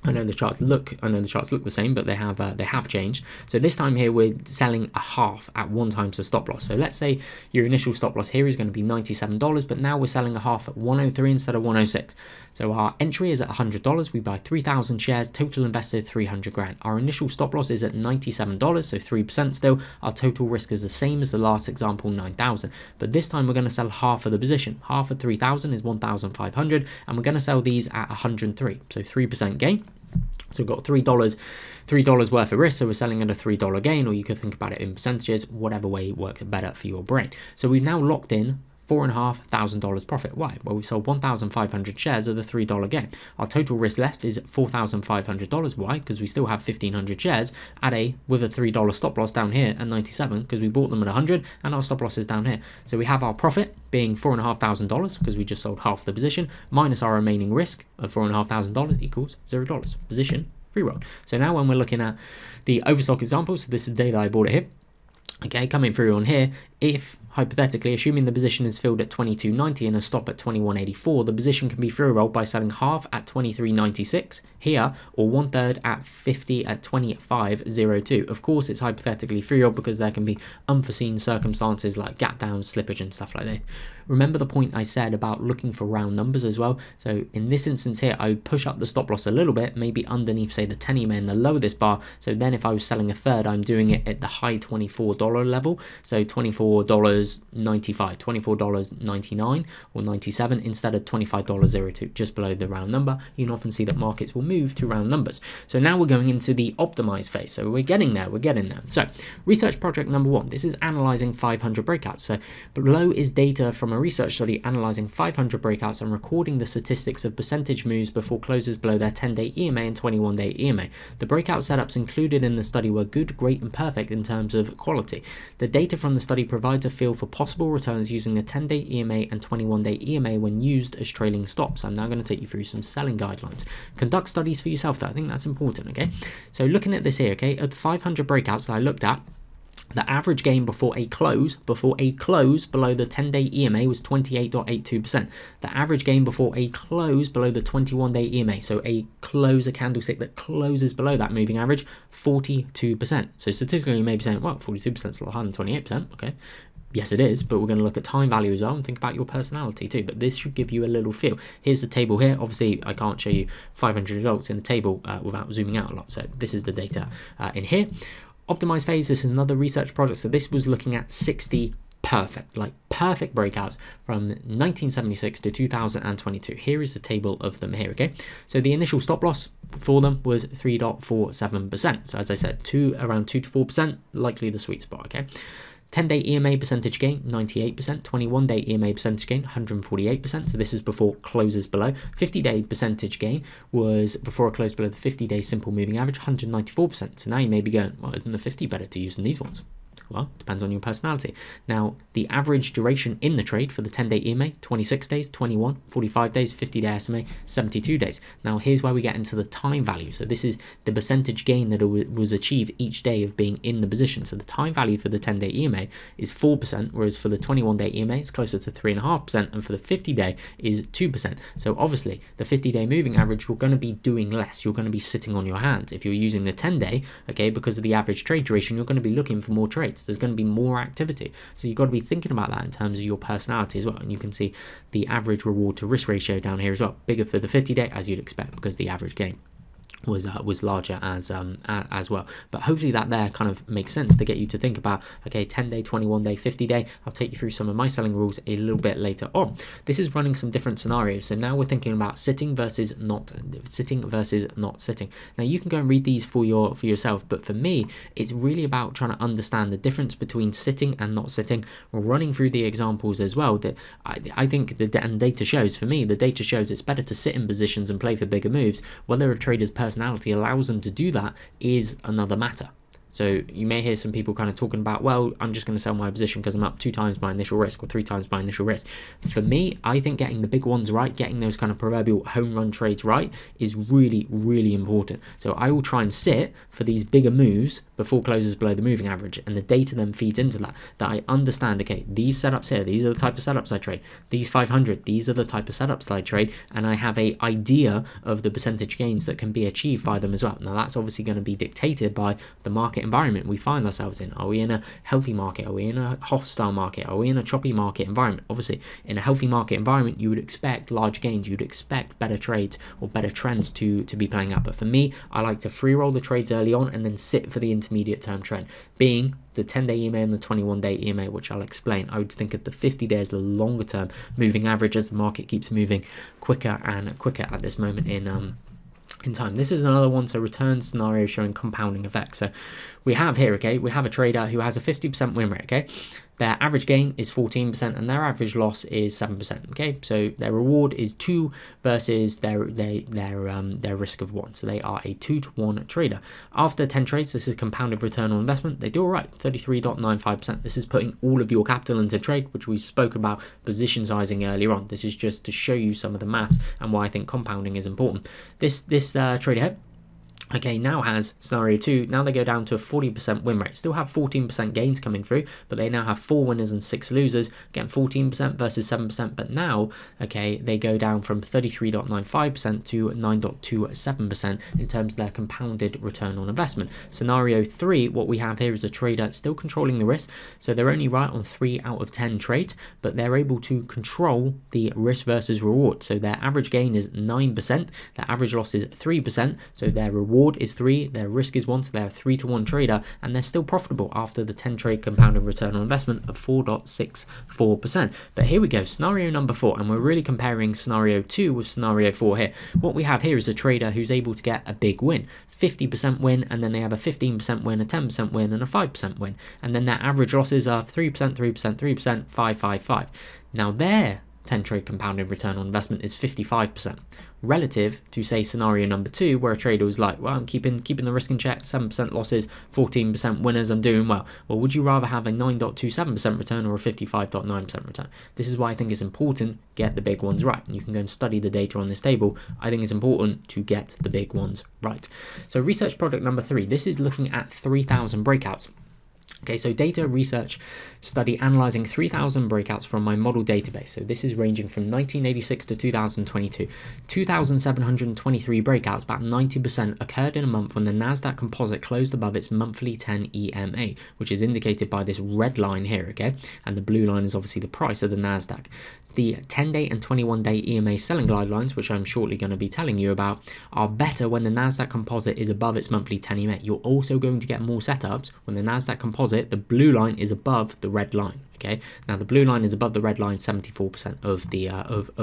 I know the charts look the same, but they have changed. So this time here we're selling a half at 1 times the stop loss. So let's say your initial stop loss here is going to be $97, but now we're selling a half at 103 instead of 106. So our entry is at $100. We buy 3,000 shares, total invested 300 grand. Our initial stop loss is at $97, so 3% still. Our total risk is the same as the last example, 9,000. But this time we're going to sell half of the position. Half of 3,000 is 1,500, and we're going to sell these at 103, so 3% gain. So we've got $3 worth of risk, so we're selling at a $3 gain, or you could think about it in percentages, whatever way works better for your brain. So we've now locked in $4,500 profit. Why? Well, we sold 1,500 shares at a $3 gain. Our total risk left is $4,500. Why? Because we still have 1,500 shares with a $3 stop loss down here at 97, because we bought them at 100, and our stop loss is down here. So we have our profit being $4,500 because we just sold half the position, minus our remaining risk of $4,500 equals $0. Position free roll. So now when we're looking at the overstock example, so this is the day that I bought it here. Okay, coming through on here, if hypothetically, assuming the position is filled at 22.90 and a stop at 21.84, the position can be free rolled by selling half at 23.96 here, or 1/3 at 50 at 25.02. Of course, it's hypothetically free rolled because there can be unforeseen circumstances like gap downs, slippage, and stuff like that. Remember the point I said about looking for round numbers as well. So in this instance here, I would push up the stop loss a little bit, maybe underneath, say, the 10 EMA and the low of this bar. So then if I was selling a third, I'm doing it at the high $24 level. So $24.95, $24.99 or 97 instead of $25.02, just below the round number. You can often see that markets will move to round numbers. So now we're going into the optimize phase. So we're getting there. So research project number 1, this is analyzing 500 breakouts. So below is data from a research study analyzing 500 breakouts and recording the statistics of percentage moves before closes below their 10-day EMA and 21-day EMA. The breakout setups included in the study were good, great, and perfect in terms of quality. The data from the study provides a feel for possible returns using the 10-day EMA and 21-day EMA when used as trailing stops. I'm now going to take you through some selling guidelines. Conduct studies for yourself, though. I think that's important, okay? So looking at this here, okay, of the 500 breakouts that I looked at, the average gain before a close below the 10-day EMA was 28.82%. The average gain before a close below the 21-day EMA, so a candlestick that closes below that moving average, 42%. So statistically, you may be saying, well, 42% is a lot higher than 28%. Okay. Yes, it is, but we're going to look at time value as well and think about your personality too. But this should give you a little feel. Here's the table here. Obviously, I can't show you 500 results in the table without zooming out a lot. So this is the data in here. Optimize phase, this is another research project. So this was looking at 60 perfect breakouts from 1976 to 2022. Here is the table of them here, okay? So the initial stop loss for them was 3.47%. So as I said, around 2 to 4%, likely the sweet spot, okay? 10-day EMA percentage gain, 98%. 21-day EMA percentage gain, 148%. So this is before closes below. 50-day percentage gain was before it closed below the 50-day simple moving average, 194%. So now you may be going, well, isn't the 50 better to use than these ones? Well, depends on your personality. Now, the average duration in the trade for the 10-day EMA, 26 days, 21, 45 days, 50-day SMA, 72 days. Now, here's where we get into the time value. So this is the percentage gain that was achieved each day of being in the position. So the time value for the 10-day EMA is 4%, whereas for the 21-day EMA, it's closer to 3.5%, and for the 50-day is 2%. So obviously, the 50-day moving average, you're going to be doing less. You're going to be sitting on your hands. If you're using the 10-day, okay, because of the average trade duration, you're going to be looking for more trades. There's going to be more activity. So you've got to be thinking about that in terms of your personality as well. And you can see the average reward to risk ratio down here as well. Bigger for the 50-day, as you'd expect, because the average gain was larger as well. But hopefully that there kind of makes sense to get you to think about, okay, 10-day, 21-day, 50-day. I'll take you through some of my selling rules a little bit later on. This is running some different scenarios. So now we're thinking about sitting versus not sitting. Now you can go and read these for yourself, but for me, it's really about trying to understand the difference between sitting and not sitting. We're running through the examples as well that I think and data shows, for me, the data shows it's better to sit in positions and play for bigger moves. Whether a trader's personality allows them to do that is another matter. So you may hear some people kind of talking about, well, I'm just going to sell my position because I'm up 2 times my initial risk or 3 times my initial risk. For me, I think getting the big ones right, getting those kind of proverbial home run trades right is really, really important. So I will try and sit for these bigger moves before closes below the moving average, and the data then feeds into that I understand, okay, these setups here, these are the type of setups I trade. These 500, these are the type of setups that I trade, and I have an idea of the percentage gains that can be achieved by them as well. Now that's obviously going to be dictated by the market environment we find ourselves in. Are we in a healthy market? Are we in a hostile market? Are we in a choppy market environment? Obviously, in a healthy market environment, you would expect large gains. You'd expect better trades or better trends to be playing out. But for me, I like to free roll the trades early on and then sit for the intermediate term trend, being the 10-day EMA and the 21-day EMA, which I'll explain. I would think of the 50-day as the longer term moving average as the market keeps moving quicker and quicker at this moment in time. This is another one, so return scenario showing compounding effects. So we have here, okay, we have a trader who has a 50% win rate, okay. Their average gain is 14% and their average loss is 7%, okay. So their reward is 2 versus their risk of 1. So they are a 2-to-1 trader. After 10 trades, this is compounded return on investment. They do all right, 33.95%. This is putting all of your capital into trade, which we spoke about position sizing earlier on. This is just to show you some of the maths and why I think compounding is important. This trader here, okay, now has scenario 2. Now they go down to a 40% win rate. Still have 14% gains coming through, but they now have 4 winners and 6 losers. Again, 14% versus 7%. But now, okay, they go down from 33.95% to 9.27% in terms of their compounded return on investment. Scenario 3, what we have here is a trader still controlling the risk. So they're only right on 3 out of 10 trades, but they're able to control the risk versus reward. So their average gain is 9%. Their average loss is 3%. So their reward is 3, their risk is 1, so they're a 3-to-1 trader, and they're still profitable after the 10 trade compounded return on investment of 4.64%. But here we go, scenario number 4, and we're really comparing scenario 2 with scenario 4 here. What we have here is a trader who's able to get a big win, 50% win, and then they have a 15% win, a 10% win, and a 5% win, and then their average losses are 3%, 3%, 3%, 5, 5, 5. Now their 10 trade compounded return on investment is 55%, relative to, say, scenario number 2, where a trader was like, well, I'm keeping the risk in check, 7% losses, 14% winners, I'm doing well. Well, would you rather have a 9.27% return or a 55.9% return? This is why I think it's important get the big ones right. And you can go and study the data on this table. I think it's important to get the big ones right. So research product number 3, this is looking at 3,000 breakouts. Okay, so data research study analyzing 3,000 breakouts from my model database. So this is ranging from 1986 to 2022. 2,723 breakouts, about 90%, occurred in a month when the NASDAQ composite closed above its monthly 10 EMA, which is indicated by this red line here, okay? And the blue line is obviously the price of the NASDAQ. The 10-day and 21-day EMA selling guidelines, which I'm shortly going to be telling you about, are better when the NASDAQ composite is above its monthly 10 EMA. You're also going to get more setups when the NASDAQ composite, the blue line, is above the red line. Okay, now the blue line is above the red line 74% of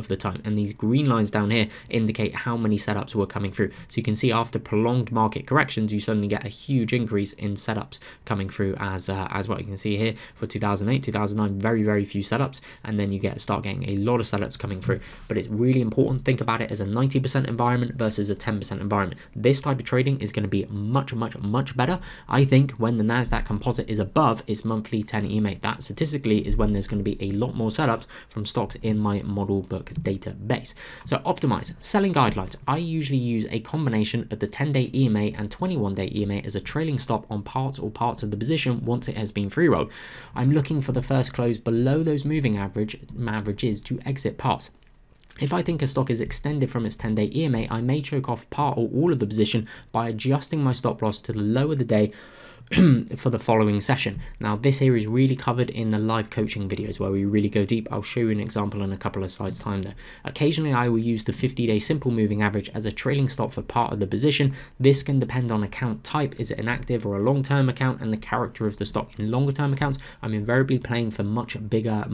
the time, and these green lines down here indicate how many setups were coming through. So you can see after prolonged market corrections, you suddenly get a huge increase in setups coming through as what you can see here for 2008, 2009, very few setups, and then you start getting a lot of setups coming through. But it's really important, think about it as a 90% environment versus a 10% environment. This type of trading is going to be much better, I think, when the Nasdaq Composite is above its monthly 10 EMA. That statistically is when there's going to be a lot more setups from stocks in my model book database. So Optimise, selling guidelines. I usually use a combination of the 10-day EMA and 21-day EMA as a trailing stop on parts of the position once it has been free rolled. I'm looking for the first close below those moving averages to exit parts. If I think a stock is extended from its 10-day EMA, I may choke off part or all of the position by adjusting my stop loss to the low of the day for the following session. Now this here is really covered in the live coaching videos where we really go deep. I'll show you an example in a couple of slides time there. Occasionally I will use the 50-day simple moving average as a trailing stop for part of the position. This can depend on account type, is it an active or a long-term account, and the character of the stock. In longer term accounts, I'm invariably playing for much bigger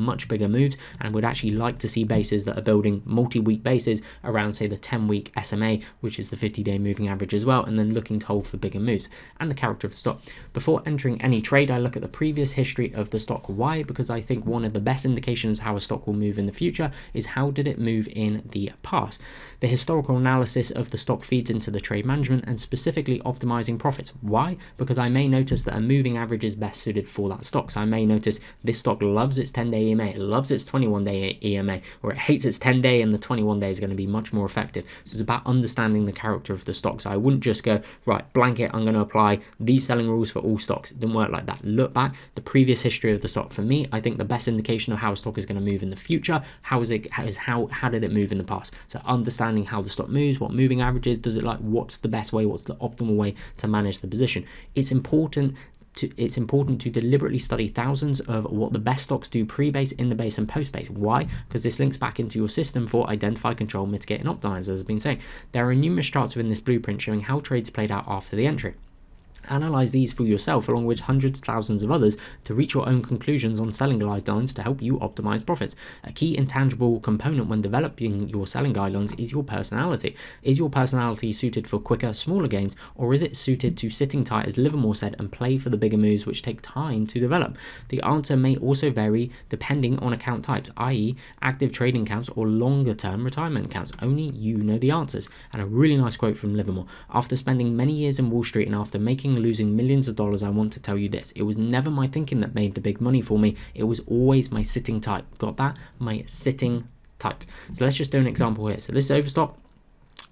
moves, and would actually like to see bases that are building multi-week bases around, say, the 10-week SMA, which is the 50-day moving average as well, and then looking to hold for bigger moves, and the character of the stock. Before entering any trade, I look at the previous history of the stock. Why? Because I think one of the best indications how a stock will move in the future is how did it move in the past. The historical analysis of the stock feeds into the trade management and specifically optimizing profits. Why? Because I may notice that a moving average is best suited for that stock. So I may notice this stock loves its 10-day EMA, it loves its 21-day EMA, or it hates its 10-day and the 21-day is going to be much more effective. So it's about understanding the character of the stock. So I wouldn't just go, right, blanket, I'm going to apply these selling rules for all stocks. It didn't work like that. Look back, the previous history of the stock. For me, I think the best indication of how a stock is going to move in the future, how did it move in the past? So understanding how the stock moves, what moving averages does it like, what's the best way, what's the optimal way to manage the position. It's important to deliberately study thousands of what the best stocks do pre-base, in the base, and post-base. Why? Because this links back into your system for identify, control, mitigate, and optimize, as I've been saying. There are numerous charts within this blueprint showing how trades played out after the entry. Analyze these for yourself along with hundreds of thousands of others to reach your own conclusions on selling guidelines to help you optimize profits. A key intangible component when developing your selling guidelines is your personality. Is your personality suited for quicker, smaller gains, or is it suited to sitting tight, as Livermore said, and play for the bigger moves which take time to develop? The answer may also vary depending on account types, i.e. active trading accounts or longer term retirement accounts. Only you know the answers. And a really nice quote from Livermore: after spending many years in Wall Street and after making losing millions of dollars, I want to tell you this: it was never my thinking that made the big money for me, it was always my sitting tight. Got that? My sitting tight. So let's just do an example here. So this is overstock.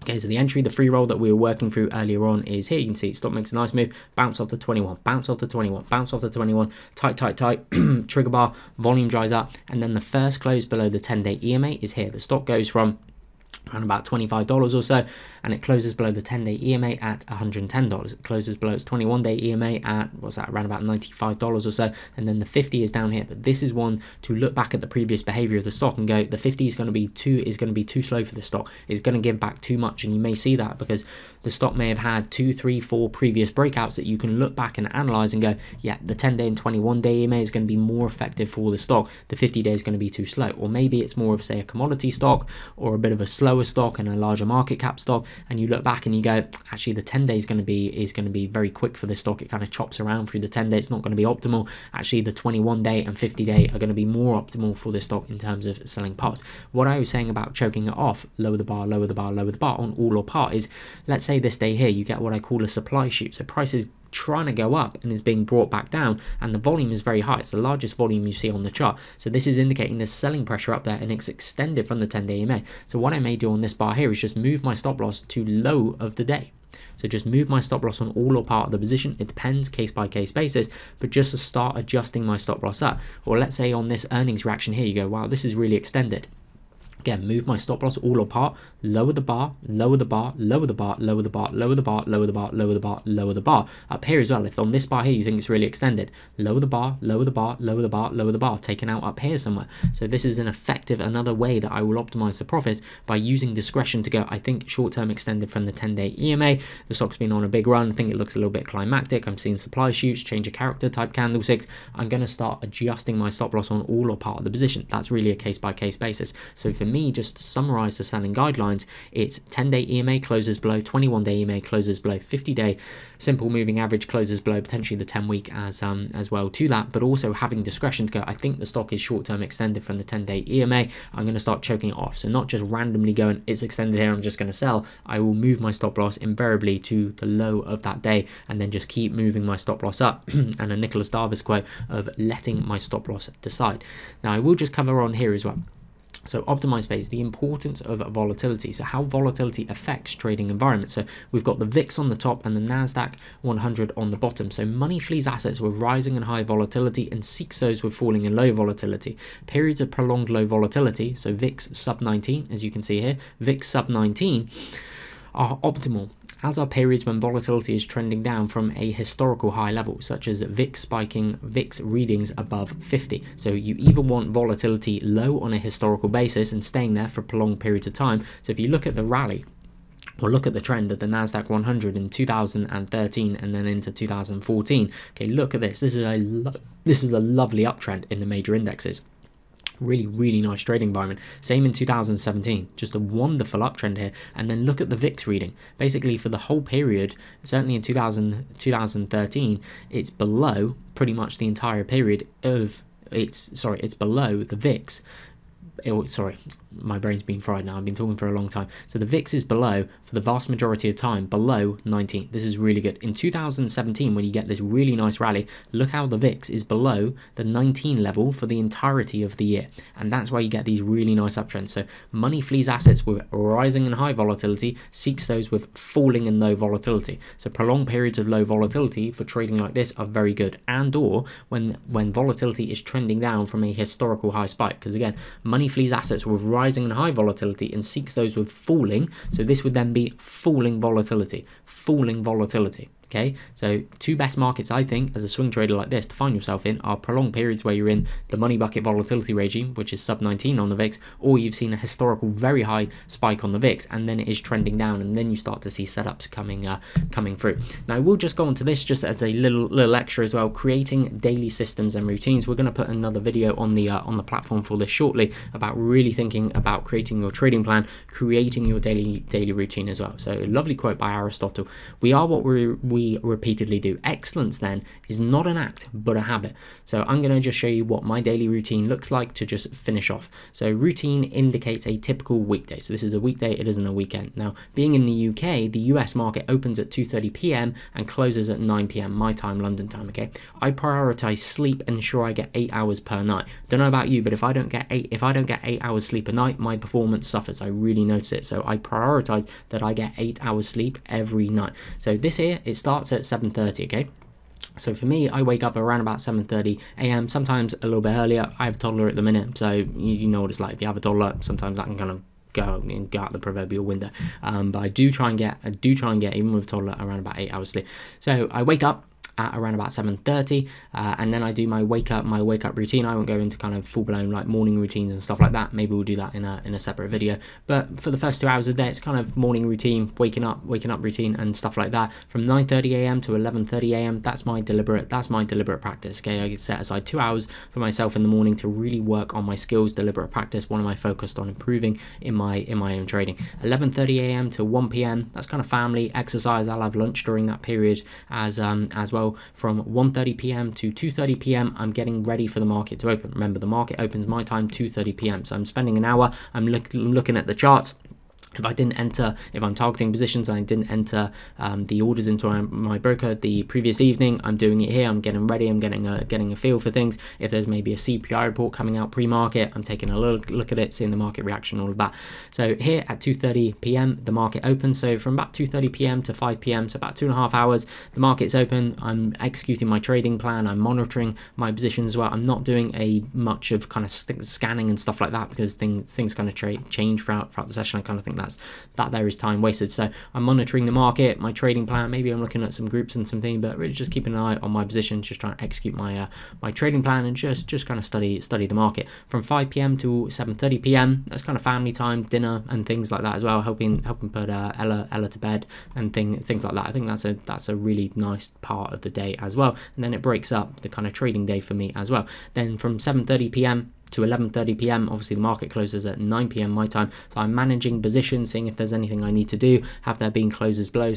Okay, so the entry, the free roll that we were working through earlier on is here. You can see stock makes a nice move, bounce off the 21, bounce off the 21, bounce off the 21, tight, trigger bar, volume dries up, and then the first close below the 10-day EMA is here. The stock goes from around about $25 or so, and it closes below the 10-day EMA at $110. It closes below its 21-day EMA at, what's that, around about $95 or so, and then the 50 is down here. But this is one to look back at the previous behavior of the stock and go, the 50 is going to be too slow for the stock. It's going to give back too much, and you may see that because the stock may have had 2, 3, 4 previous breakouts that you can look back and analyze and go, yeah, the 10-day and 21-day EMA is going to be more effective for the stock. The 50-day is going to be too slow. Or maybe it's more of, say, a commodity stock or a bit of a slower stock and a larger market cap stock, and you look back and you go, actually the 10-day is going to be very quick for this stock. It kind of chops around through the 10-day. It's not going to be optimal. Actually, the 21-day and 50-day are going to be more optimal for this stock in terms of selling parts. What I was saying about choking it off, lower the bar, lower the bar, lower the bar on all or part, is, let's say this day here you get what I call a supply shoot. So price is trying to go up and is being brought back down, and the volume is very high. It's the largest volume you see on the chart. So this is indicating there's selling pressure up there and it's extended from the 10-day EMA. So what I may do on this bar here is just move my stop loss to low of the day. So just move my stop loss on all or part of the position. It depends, case by case basis, but just to start adjusting my stop loss up. Or let's say on this earnings reaction here, you go, wow, this is really extended. Again, move my stop loss all apart, lower the bar, lower the bar, lower the bar, lower the bar, lower the bar, lower the bar, lower the bar, lower the bar. Up here as well, if on this bar here you think it's really extended, lower the bar, lower the bar, lower the bar, lower the bar, taken out up here somewhere. So this is an effective, another way that I will optimize the profits by using discretion to go, I think short-term extended from the 10-day EMA. The stock's been on a big run. I think it looks a little bit climactic. I'm seeing supply shoots, change of character type candlesticks. I'm going to start adjusting my stop loss on all or part of the position. That's really a case-by-case basis. So for me, just to summarize the selling guidelines, it's 10-day EMA closes below, 21-day EMA closes below, 50-day simple moving average closes below, potentially the 10-week as well to that, but also having discretion to go, I think the stock is short-term extended from the 10-day EMA. I'm going to start choking it off. So not just randomly going, it's extended here, I'm just going to sell. I will move my stop loss invariably to the low of that day and then just keep moving my stop loss up. And a Nicholas Darvis quote of letting my stop loss decide. Now I will just cover on here as well. So Optimise phase, the importance of volatility. So how volatility affects trading environments. So we've got the VIX on the top and the NASDAQ 100 on the bottom. So money flees assets with rising and high volatility and seeks those with falling and low volatility. Periods of prolonged low volatility, so VIX sub 19, as you can see here, VIX sub 19 are optimal, as are periods when volatility is trending down from a historical high level, such as VIX spiking, VIX readings above 50. So you either want volatility low on a historical basis and staying there for prolonged periods of time. So if you look at the rally, or look at the trend of the NASDAQ 100 in 2013 and then into 2014. Okay, look at this. This is a lovely uptrend in the major indexes. Really nice trading environment. Same in 2017, just a wonderful uptrend here. And then look at the VIX reading. Basically for the whole period, certainly in 2013, it's below pretty much the entire period of it's below the VIX. Sorry, my brain's been fried now. I've been talking for a long time. So the VIX is below, for the vast majority of time, below 19. This is really good. In 2017, when you get this really nice rally, look how the VIX is below the 19 level for the entirety of the year. And that's why you get these really nice uptrends. So money flees assets with rising and high volatility, seeks those with falling and low volatility. So prolonged periods of low volatility for trading like this are very good. And or when volatility is trending down from a historical high spike. Because again, money flees assets with rising and high volatility and seeks those with falling. So this would then be falling volatility. Okay, so two best markets I think as a swing trader like this to find yourself in are prolonged periods where you're in the money bucket volatility regime, which is sub 19 on the VIX, or you've seen a historical very high spike on the VIX and then it is trending down, and then you start to see setups coming through. Now we'll just go on to this just as a little extra as well, creating daily systems and routines. We're going to put another video on the platform for this shortly about really thinking about creating your trading plan, creating your daily routine as well. So a lovely quote by Aristotle: we are what we repeatedly do. Excellence then is not an act but a habit. So I'm going to just show you what my daily routine looks like to just finish off. So routine indicates a typical weekday. So this is a weekday, it isn't a weekend. Now being in the UK, the US market opens at 2:30 p.m. and closes at 9 p.m. my time, London time. Okay, I prioritize sleep and ensure I get 8 hours per night. Don't know about you, but if I don't get 8 hours sleep a night, my performance suffers. I really notice it. So I prioritize that I get 8 hours sleep every night. So this here, it starts at 7:30. Okay, so for me, I wake up around about 7:30 a.m. sometimes a little bit earlier. I have a toddler at the minute, so you know what it's like. If you have a toddler, sometimes that can kind of go out the proverbial window, but I do try and get even with a toddler around about 8 hours sleep. So I wake up at around about 7:30, and then I do my wake up routine. I won't go into kind of full-blown like morning routines and stuff like that. Maybe we'll do that in a separate video, but for the first 2 hours of the day, it's kind of morning routine, waking up routine and stuff like that. From 9:30 a.m. to 11:30 a.m. that's my deliberate practice. Okay, I set aside 2 hours for myself in the morning to really work on my skills. Deliberate practice, what am I focused on improving in my own trading. 11:30 a.m. to 1 p.m. that's kind of family exercise. I'll have lunch during that period as well. From 1:30 p.m. to 2:30 p.m. I'm getting ready for the market to open. Remember, the market opens my time 2:30 p.m. so I'm spending an hour. I'm looking at the charts. if I'm targeting positions and I didn't enter the orders into my broker the previous evening, I'm doing it here. I'm getting ready. I'm getting a feel for things. If there's maybe a CPI report coming out pre-market, I'm taking a look at it, seeing the market reaction, all of that. So here at 2:30 p.m. the market opens. So from about 2:30 p.m. to 5 p.m. so about 2.5 hours, the market's open. I'm executing my trading plan. I'm monitoring my positions as well. I'm not doing much of kind of scanning and stuff like that, because things kind of change throughout the session. I kind of think that there is time wasted. So I'm monitoring the market, my trading plan. Maybe I'm looking at some groups and something, but really just keeping an eye on my position, just trying to execute my my trading plan, and just kind of study the market. From 5 p.m. to 7:30 p.m. that's kind of family time, dinner and things like that as well, helping put Ella to bed and things like that. I think that's a really nice part of the day as well. And then it breaks up the kind of trading day for me as well. Then from 7:30 p.m. to 11:30 p.m. obviously the market closes at 9 p.m. my time, so I'm managing positions, seeing if there's anything I need to do. Have there been closes below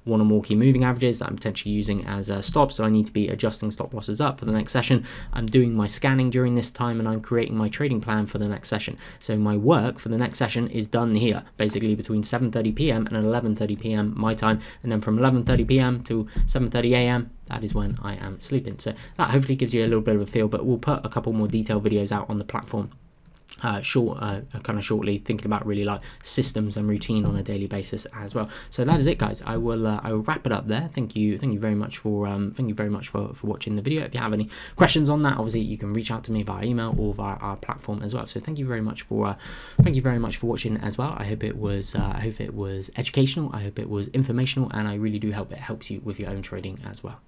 one or more key moving averages that I'm potentially using as stops, so I need to be adjusting stop losses up for the next session. I'm doing my scanning during this time, and I'm creating my trading plan for the next session. So my work for the next session is done here, basically between 7:30 p.m. and 11:30 p.m. my time, and then from 11:30 p.m. to 7:30 a.m. that is when I am sleeping. So that hopefully gives you a little bit of a feel, but we'll put a couple more detailed videos out on the platform kind of shortly, thinking about really like systems and routine on a daily basis as well. So that is it, guys. I will wrap it up there. Thank you very much for watching the video. If you have any questions on that, obviously you can reach out to me via email or via our platform as well. So thank you very much for watching as well. I hope it was educational. I hope it was informational, and I really do hope it helps you with your own trading as well.